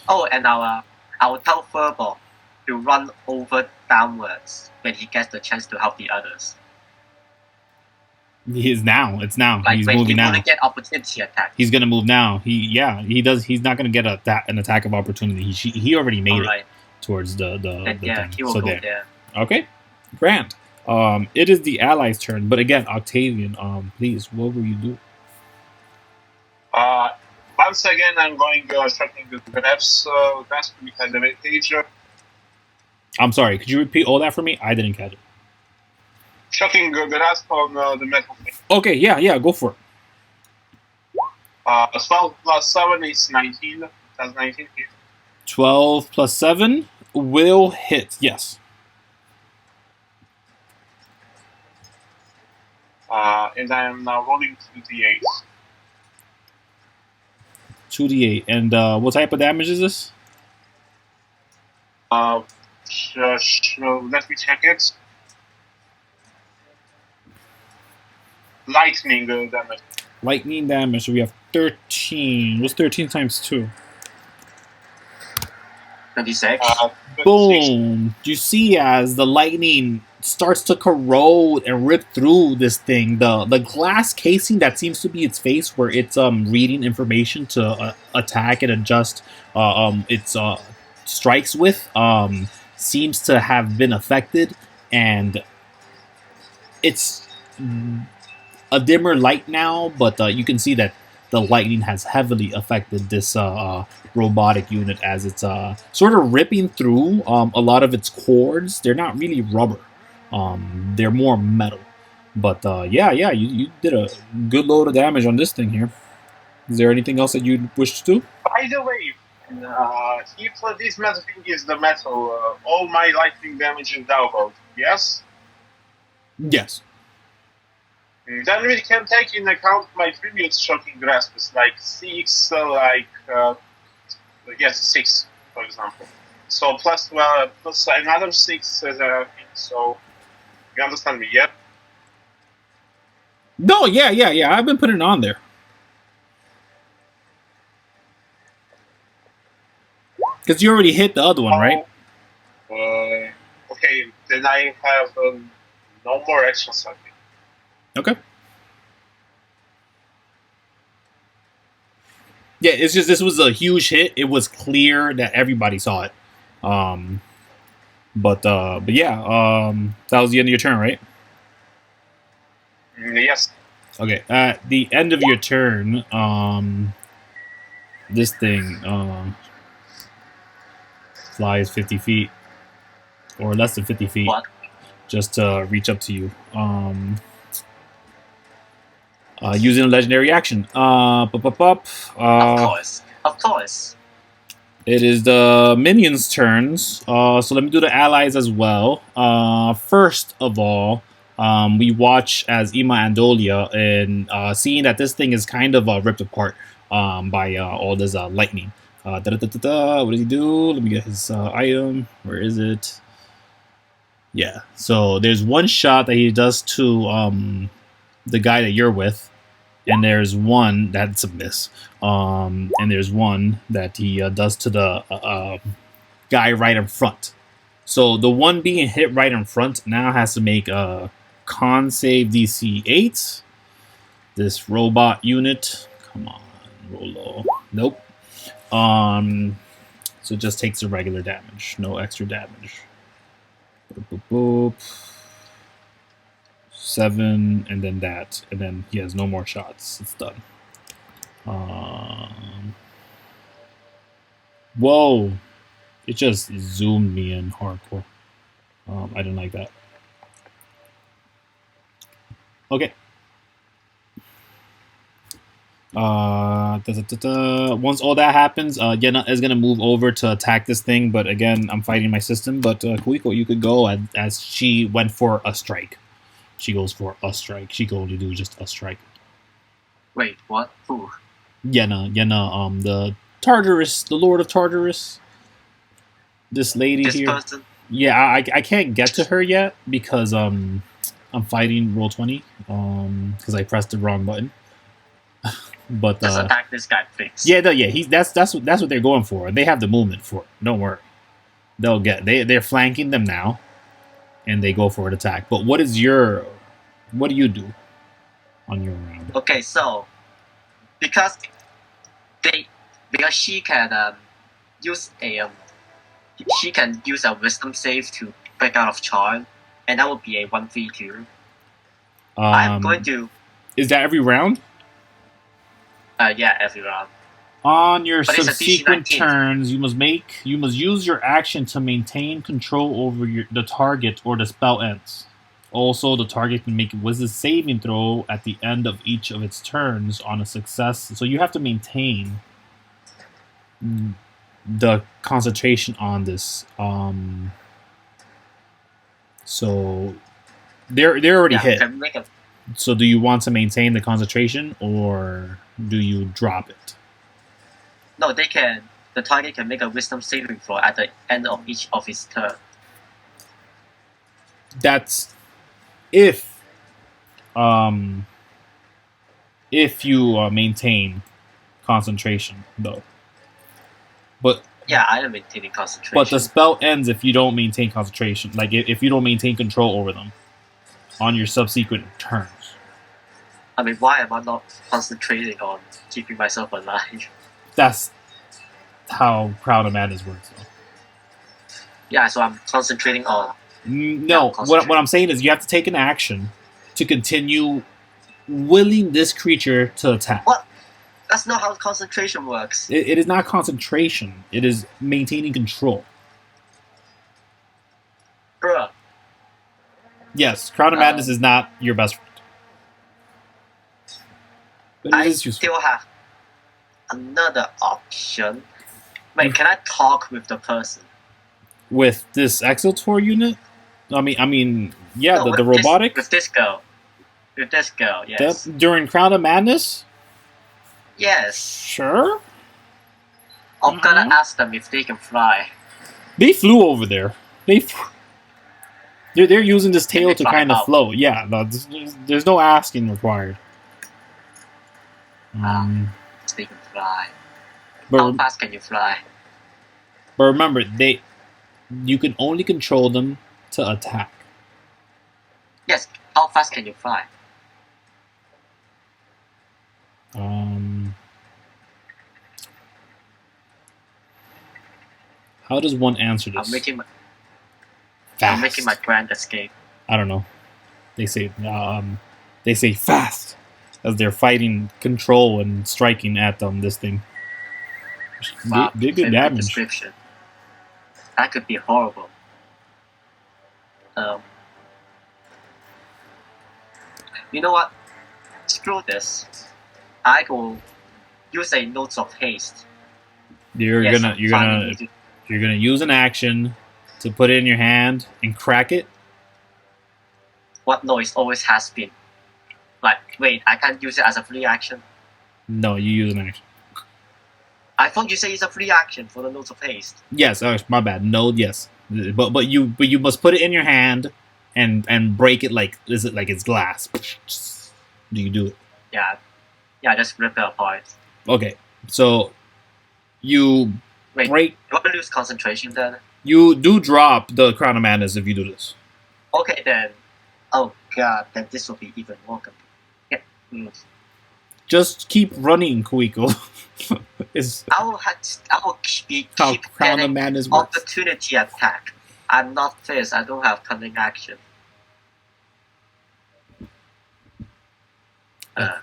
S2: Oh, and I'll tell Furball to run over downwards when he gets the chance to help the others.
S1: He is now. It's now.
S2: Like
S1: He's
S2: when
S1: moving now.
S2: Gonna get opportunity attack.
S1: He's gonna move now. He does. He's not gonna get an attack of opportunity. He already made it towards the
S2: yeah,
S1: thing.
S2: he will
S1: so
S2: go
S1: there. Okay, grand. It is the allies' turn, but again, Octavian, please, what will you do?
S3: Once again, I'm going shocking the grasp with advantage.
S1: I'm sorry, could you repeat all that for me? I didn't catch it.
S3: Shocking grasp on the metal thing.
S1: Okay, yeah, go for it.
S3: 12 plus 7 is 19. That's 19 hit.
S1: 12 plus 7 will hit, yes.
S3: And I am now rolling 2d8.
S1: 2d8. And what type of damage is this?
S3: Let me check it. Lightning damage.
S1: Lightning damage. So we have 13. What's 13 times 2?
S2: 26.
S3: 26.
S1: Boom! You see as the lightning starts to corrode and rip through this thing, the glass casing that seems to be its face, where it's reading information to attack and adjust its strikes with, seems to have been affected, and it's a dimmer light now, but you can see that the lightning has heavily affected this robotic unit as it's sort of ripping through a lot of its cords. They're not really rubber. They're more metal. But you did a good load of damage on this thing here. Is there anything else that you wish to do?
S3: By the way, if this metal thing is the metal, all my lightning damage is doubled, yes?
S1: Yes.
S3: Then we can take in account my previous shocking grasp. It's like 6, 6, for example. So plus another 6, so you understand me, yeah?
S1: No, yeah. I've been putting it on there. Because you already hit the other one, right?
S3: Okay, then I have no more actions, I think.
S1: Okay. Yeah, it's just this was a huge hit. It was clear that everybody saw it. But yeah, that was the end of your turn, right?
S3: Yes.
S1: Okay. At the end of your turn, this thing flies 50 feet or less than 50 feet,
S2: What?
S1: just to reach up to you. Using a legendary action.
S2: Of course.
S1: It is the minions' turns. So let me do the allies as well. First of all, we watch as Ima Andolia, and seeing that this thing is kind of ripped apart by all this lightning. What does he do? Let me get his item. Where is it? Yeah. So there's one shot that he does to the guy that you're with, and there's one that's a miss. And there's one that he does to the guy right in front. So the one being hit right in front now has to make a con save DC 8. This robot unit, come on, roll low. Nope. So it just takes the regular damage, no extra damage. Boop, boop, boop. 7, and then that, and then he has no more shots. It's done. Whoa! It just zoomed me in hardcore. I didn't like that. Okay. Once all that happens, Yena is gonna move over to attack this thing, but again, I'm fighting my system. But Kuiko, you could go as she went for a strike. She goes for a strike. She can only do just a strike.
S2: Wait, what? Who?
S1: Yena, the Tartarus, the Lord of Tartarus. This lady
S2: This
S1: here.
S2: person?
S1: Yeah, I can't get to her yet because I'm fighting Roll20 because I pressed the wrong button. But
S2: Just attack this guy, please.
S1: yeah, that's what they're going for. They have the movement for it. Don't worry. They're flanking them now, and they go for an attack. But what do you do on your round?
S2: Okay, so because she can use a wisdom save to break out of charm, and that would be a 1v2. I'm going to.
S1: Is that every round?
S2: Yeah, every round.
S1: On your
S2: But it's a
S1: subsequent
S2: DC-19.
S1: turns, you must use your action to maintain control over the target or the spell ends. Also, the target can make a wisdom saving throw at the end of each of its turns on a success. So you have to maintain the concentration on this. So they're already hit.
S2: Can make a
S1: So do you want to maintain the concentration or do you drop it?
S2: No, they can. The target can make a wisdom saving throw at the end of each of its turn.
S1: That's if you maintain concentration though. But
S2: Yeah, I am maintaining concentration.
S1: but the spell ends if you don't maintain concentration. Like if you don't maintain control over them on your subsequent turns.
S2: I mean, why am I not concentrating on keeping myself alive?
S1: That's how Crown of Madness works. Though.
S2: Yeah, so I'm concentrating on.
S1: No, what I'm saying is you have to take an action to continue willing this creature to attack.
S2: What? That's not how concentration works.
S1: It is not concentration. It is maintaining control.
S2: Bruh.
S1: Yes, Crown of Madness is not your best friend. But
S2: I still have another option. Wait, can I talk with the person?
S1: With this Exotor unit? I mean, yeah,
S2: No,
S1: the robotic?
S2: With this girl. With this girl, yes.
S1: During Crown of Madness?
S2: Yes.
S1: Sure.
S2: I'm gonna ask them if they can fly.
S1: They flew over there. They're using this tail to kind of float. Yeah, no, there's no asking required.
S2: They can fly.
S1: But,
S2: how fast can you fly?
S1: But remember, you can only control them to attack.
S2: Yes, how fast can you fly?
S1: How does one answer this?
S2: I'm making my grand escape.
S1: I don't know. They say fast as they're fighting control and striking at this thing.
S2: Wow,
S1: they good damage.
S2: Description. That could be horrible. You know what? Screw this. I will use a notes of haste.
S1: You're gonna use an action to put it in your hand and crack it.
S2: What noise always has been? Like, wait, I can't use it as a free action.
S1: No, you use an action.
S2: I thought you said it's a free action for the notes of haste.
S1: Yes, my bad. No, yes, but you must put it in your hand and break it like it's glass. Do you do it?
S2: Yeah, just rip it apart.
S1: Okay, so you break.
S2: You want to lose concentration then?
S1: You do drop the Crown of Madness if you do this.
S2: Okay then. Oh god, then this will be even more complicated. Yeah.
S1: Just keep running, Kuiko.
S2: I will keep
S1: Crown of Madness works.
S2: Opportunity attack. I'm not fierce. I don't have cunning action.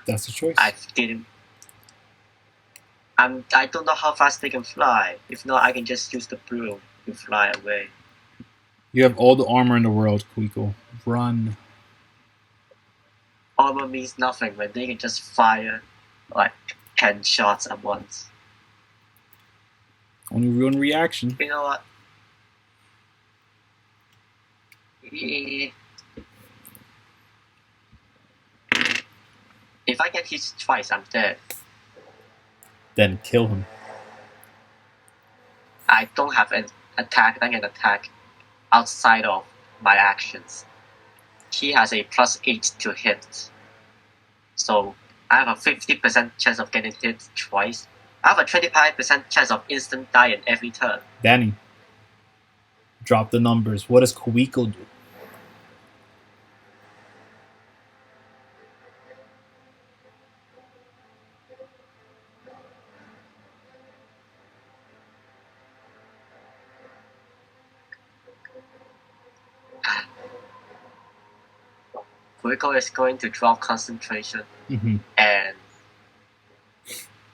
S1: That's the choice.
S2: I didn't. I don't know how fast they can fly. If not, I can just use the broom to fly away.
S1: You have all the armor in the world, Kuiko. Run.
S2: Armor means nothing when they can just fire like 10 shots at once.
S1: Only one reaction.
S2: You know what? If I get hit twice, I'm dead.
S1: Then kill him.
S2: I don't have an attack that can attack outside of my actions. He has a +8 to hit. So I have a 50% chance of getting hit twice. I have a 25% chance of instant die in every turn.
S1: Danny, drop the numbers. What does Kuiko do?
S2: Kuiko is going to drop concentration
S1: Mm-hmm.
S2: and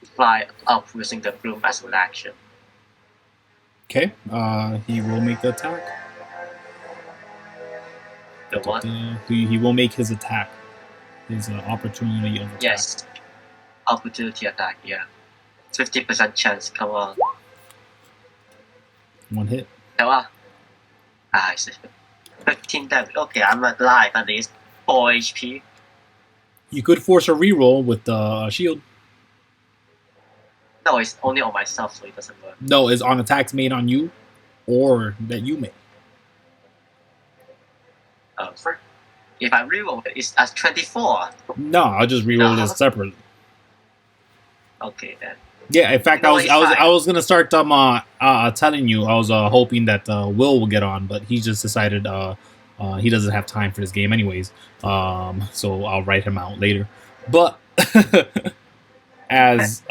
S2: fly up using the broom as an action.
S1: Okay, he will make the attack.
S2: The what?
S1: He will make his attack. His opportunity of attack.
S2: Yes. Opportunity attack, yeah. 50% chance, come on.
S1: One hit.
S2: I see. 15 damage. Okay, I'm alive at least. 4 HP.
S1: You could force a reroll with the shield.
S2: No, it's only on myself, so it doesn't work.
S1: No, it's on attacks made on you or that you make.
S2: If I reroll it, it's at 24.
S1: No, I'll just reroll this separately.
S2: Okay then.
S1: Yeah, in fact,
S2: No,
S1: I was gonna start telling you. I was hoping that Will get on, but he just decided he doesn't have time for this game anyways. So I'll write him out later. But as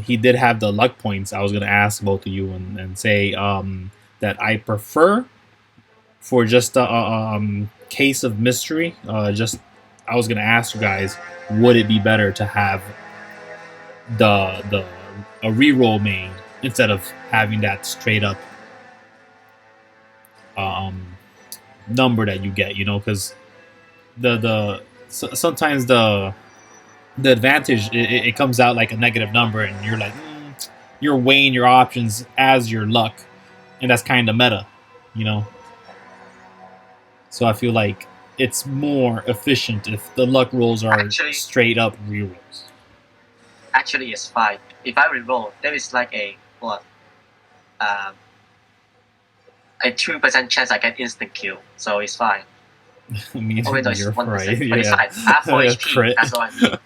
S1: he did have the luck points, I was gonna ask both of you and say that I prefer for just a case of mystery. I was gonna ask you guys, would it be better to have a reroll made instead of having that straight up number that you get, because sometimes the advantage it comes out like a negative number, and you're like you're weighing your options as your luck, and that's kind of meta, So I feel like it's more efficient if the luck rolls are straight up rerolls.
S2: Actually, it's fine. If I reroll, there is like a 2% chance I get instant kill, so it's fine.
S1: I mean,
S2: no, it's
S1: you're
S2: 1%,
S1: right.
S2: but it's fine. I have 4 HP.
S1: Crit.
S2: That's all I need.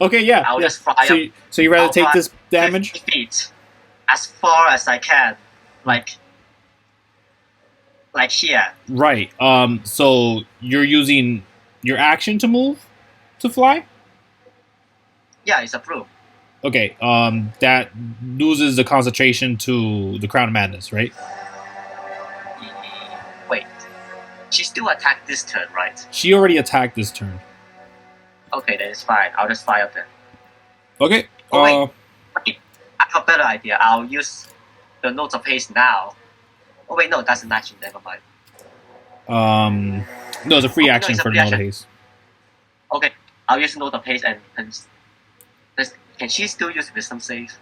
S1: Okay, yeah.
S2: I'll just fly up.
S1: So you rather take this damage?
S2: 50 feet, as far as I can, like here.
S1: Right. So you're using your action to move, to fly?
S2: Yeah, it's approved.
S1: Okay. That loses the concentration to the Crown of Madness, right?
S2: Wait. She still attacked this turn, right?
S1: She already attacked this turn.
S2: Okay, then it's fine. I'll just fly up then.
S1: Okay.
S2: Wait. I have a better idea. I'll use the Notes of Haste now. Oh wait, no, that's an action. Never mind.
S1: No, it's a free action for Note of Haste.
S2: Okay, I'll use Note of Haste and can she still use Wisdom save?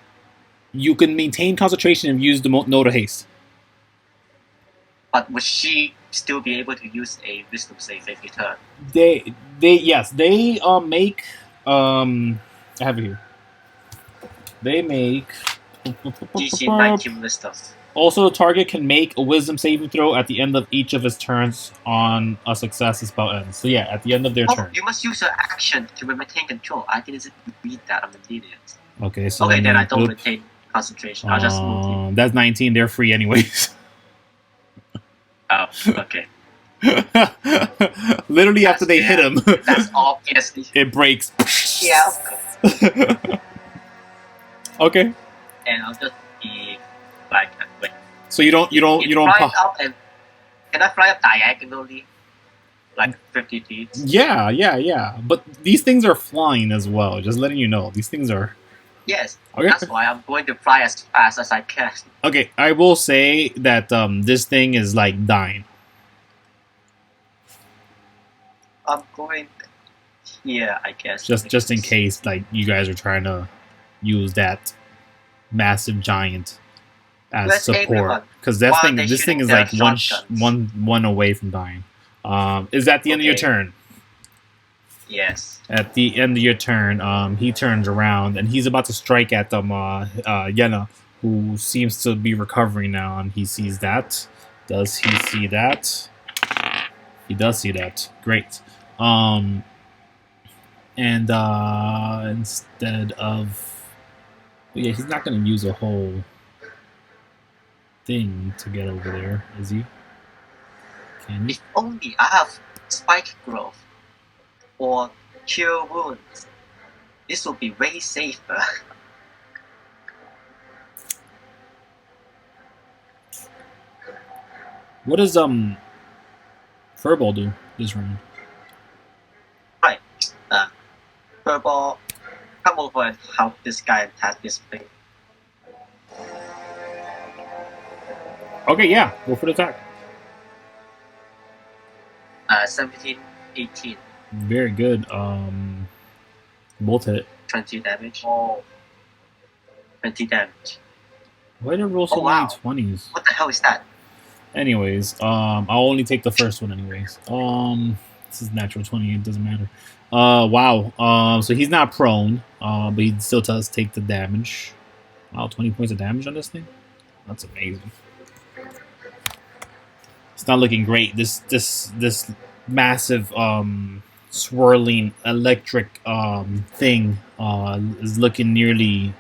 S1: You can maintain concentration and use the Note of Haste.
S2: But would she still be able to use a Wisdom save every turn?
S1: They make I have it here. They make
S2: DC 19 Wisdom.
S1: Also, the target can make a Wisdom saving throw at the end of each of his turns on a success the spell ends. So yeah, at the end of their turn.
S2: You must use your action to maintain control. I didn't read that. I'm an idiot.
S1: Okay, so
S2: then I don't retain concentration. I'll just move.
S1: That's 19. They're free anyways.
S2: Oh, okay.
S1: Literally after they hit him.
S2: That's obviously.
S1: It breaks.
S2: Yeah, of course.
S1: Okay.
S2: And I'll just be like wait.
S1: So you don't
S2: fly up and can I fly up diagonally? Like 50 feet?
S1: Yeah. But these things are flying as well, just letting you know. These things are
S2: Yes.
S1: Okay.
S2: That's why I'm going to fly as fast as I can.
S1: Okay, I will say that this thing is like dying.
S2: I'm going here, I guess.
S1: Just in case like you guys are trying to use that massive giant as support, because this thing is like one away from dying. Is that the end of your turn?
S2: Yes.
S1: At the end of your turn, he turns around and he's about to strike at them. Yena, who seems to be recovering now, and he sees that. Does he see that? He does see that. Great. And instead of, yeah, he's not going to use a whole thing to get over there, is he? Can he?
S2: If only I have spike growth or cure wounds, this will be way safer.
S1: What does Furball do this round?
S2: Right. Furball, come over and help this guy attack this thing.
S1: Okay, yeah, go for the attack.
S2: 17, 18.
S1: Very good. Both hit.
S2: 20 damage. Oh. 20 damage.
S1: Why did I roll so many 20s?
S2: What the hell is that?
S1: Anyways, I'll only take the first one anyways. This is natural 20. It doesn't matter. Wow. So he's not prone, but he still does take the damage. Wow, 20 points of damage on this thing. That's amazing. It's not looking great. This massive swirling electric thing is looking nearly.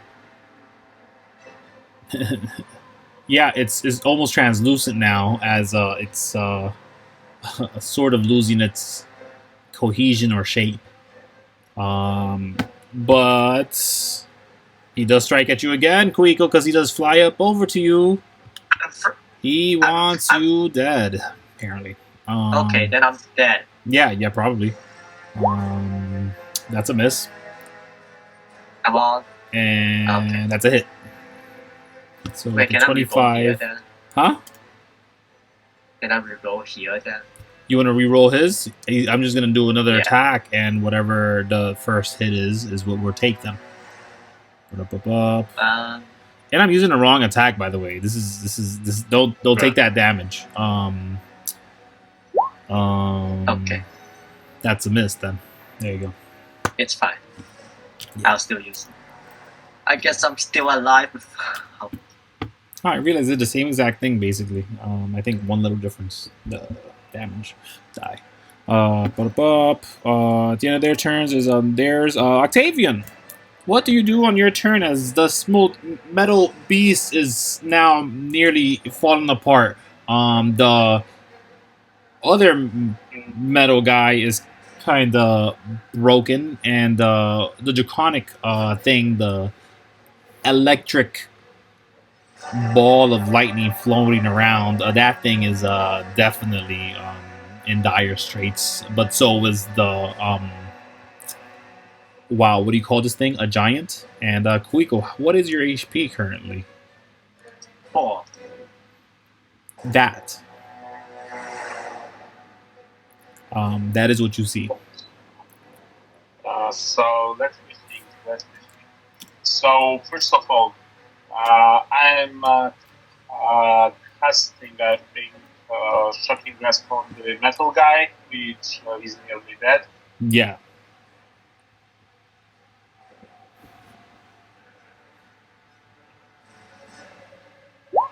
S1: Yeah, it's almost translucent now, as it's sort of losing its cohesion or shape. But he does strike at you again, Kuiko, because he does fly up over to you. He wants you dead, apparently.
S2: Okay, then I'm dead.
S1: Yeah, probably. That's a miss.
S2: Come on.
S1: And
S2: Okay.
S1: that's a hit. So
S2: Wait,
S1: the
S2: can I reroll here
S1: 25.
S2: then?
S1: Huh?
S2: Can I reroll here then?
S1: You want to re-roll his? I'm just going to do another
S2: Yeah.
S1: attack, and whatever the first hit is what we'll take them. And I'm using the wrong attack, by the way. This is don't take that damage.
S2: Okay,
S1: That's a miss then. There you go.
S2: it's fine.
S1: Yeah.
S2: I'll still use it. I guess I'm still alive. Oh,
S1: I realized it's the same exact thing basically. I think one little difference. The damage die. At the end of their turns is there's Octavian. What do you do on your turn as the small metal beast is now nearly falling apart? The other metal guy is kind of broken, and the draconic thing, the electric ball of lightning floating around, that thing is definitely in dire straits. But so is the wow, what do you call this thing? A giant? And Kuiko, what is your HP currently?
S2: 4.
S1: That. That is what you see.
S3: So let me think. So first of all, I'm casting, I think, shocking grasp on the metal guy, which is nearly dead.
S1: Yeah.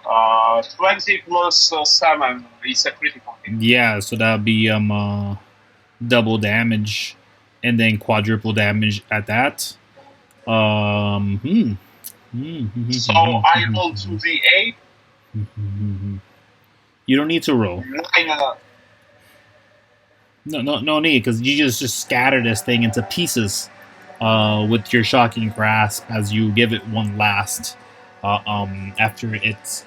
S3: Uh, 20 plus 7 is a critical hit.
S1: Yeah, so that'll be double damage and then quadruple damage at that.
S3: So I roll 2d8.
S1: You don't need to roll.
S3: 9,
S1: No need, because you just scatter this thing into pieces with your shocking grasp as you give it one last after it's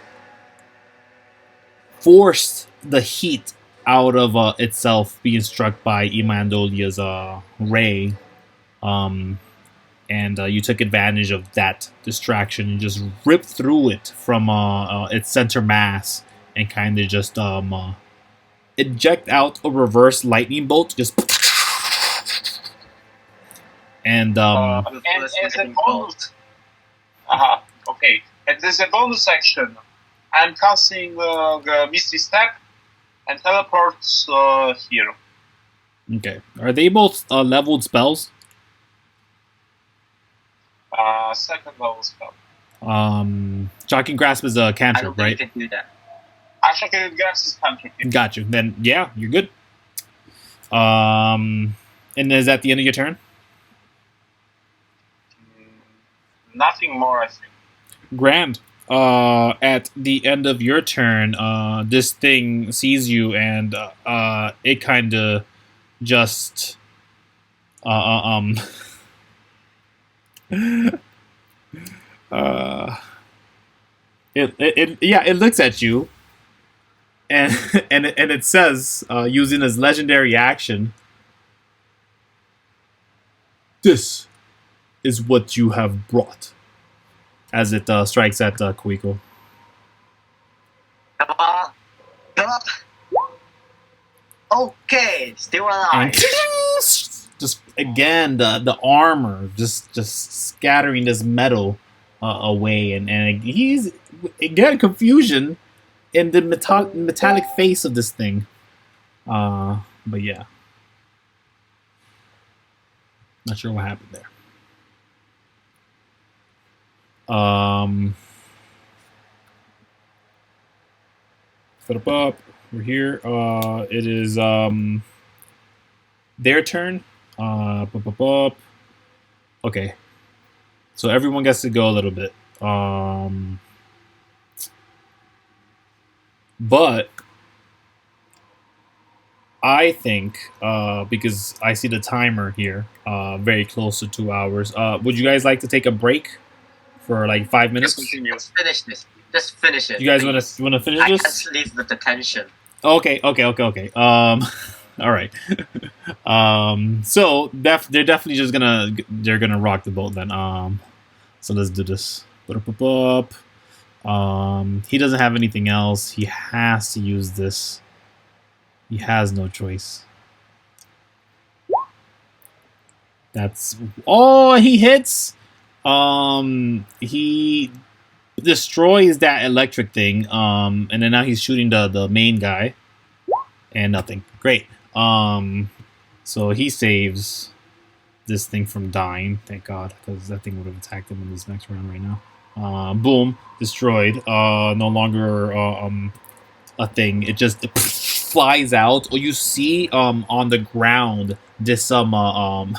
S1: forced the heat out of itself being struck by Ima Andolia's ray, and you took advantage of that distraction and just ripped through it from its center mass and kind of just eject out a reverse lightning bolt, just and
S3: and as a bonus, okay, and as a bonus action, I'm casting the Misty Step and teleports here.
S1: Okay, are they both leveled spells?
S3: Second level spell.
S1: Shocking grasp is a
S2: I
S1: cantrip,
S2: don't think
S1: right?
S2: you can do that.
S3: Shocking grasp is cantrip.
S1: Got you. Then yeah, you're good. And is that the end of your turn?
S3: Nothing more, I think.
S1: Grand. At the end of your turn, this thing sees you and it kind of just it looks at you and and it says using his legendary action, "This is what you have brought," as it strikes at Kuiko.
S2: Come on. Okay, still
S1: And
S2: alive.
S1: just again the armor just scattering this metal away, and he's again confusion in the metallic face of this thing. But yeah, Not sure what happened there. Put up. We're here. It is their turn. Okay. So everyone gets to go a little bit. But I think, because I see the timer here, very close to 2 hours. Would you guys like to take a break for like 5 minutes?
S3: Just continue.
S2: Let's finish this. Just finish it.
S1: You guys
S2: please.
S1: want to finish
S2: I
S1: this?
S2: can't live with the tension.
S1: Okay. All right. So they're definitely just gonna rock the boat then. So let's do this. He doesn't have anything else. He has to use this. He has no choice. That's he hits. He destroys that electric thing. And then now he's shooting the main guy. And nothing. Great. So he saves this thing from dying. Thank God, because that thing would have attacked him in this next round right now. Boom, destroyed. No longer a thing. It just flies out. Or you see on the ground this and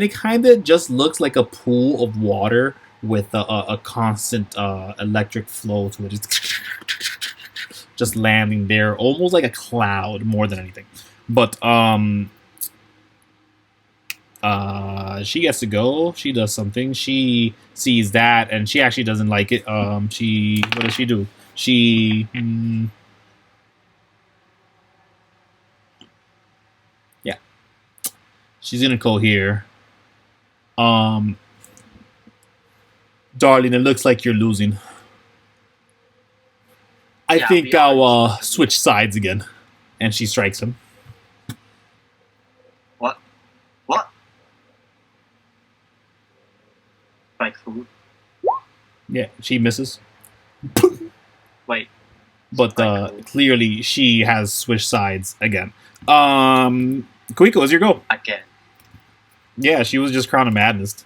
S1: it kind of just looks like a pool of water with a constant electric flow to it. Just landing there, almost like a cloud more than anything. But she gets to go. She does something. She sees that, and she actually doesn't like it. What does she do? She yeah, she's gonna go here. Darling, it looks like you're losing. I think I'll switch sides again. And she strikes him.
S2: What? Like who?
S1: Yeah, she misses.
S2: Wait.
S1: But clearly she has switched sides again. Kuiko, is your go?
S2: Again.
S1: Yeah, she was just Crown of Madness.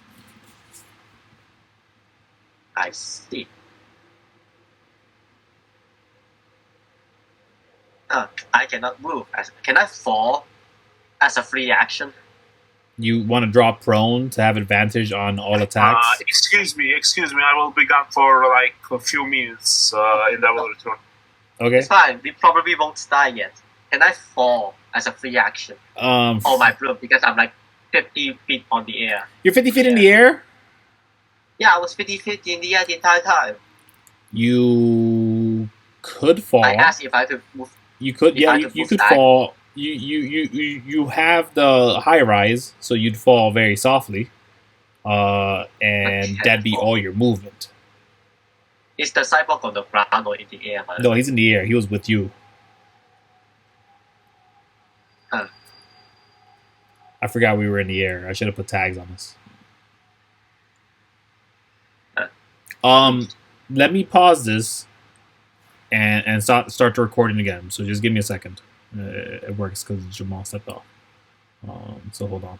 S2: I see. I cannot move. Can I fall as a free action?
S1: You want to drop prone to have advantage on all attacks?
S3: Excuse me. I will be gone for like a few minutes, and I will return.
S1: Okay.
S2: It's fine. We probably won't die yet. Can I fall as a free action? Oh my bloom, because I'm like 50 feet on the air.
S1: You're 50 feet in the air?
S2: Yeah, I was 50 feet in the air the entire time.
S1: You could fall.
S2: I asked if I could move.
S1: You could, yeah, you could fall. You have the high rise, so you'd fall very softly, and that'd be all your movement.
S2: Is the cyborg on the ground or in the air?
S1: No, he's in the air. He was with you.
S2: Huh.
S1: I forgot we were in the air. I should have put tags on this. Let me pause this and start the recording again. So just give me a second. It works because Jemal stepped off. So hold on.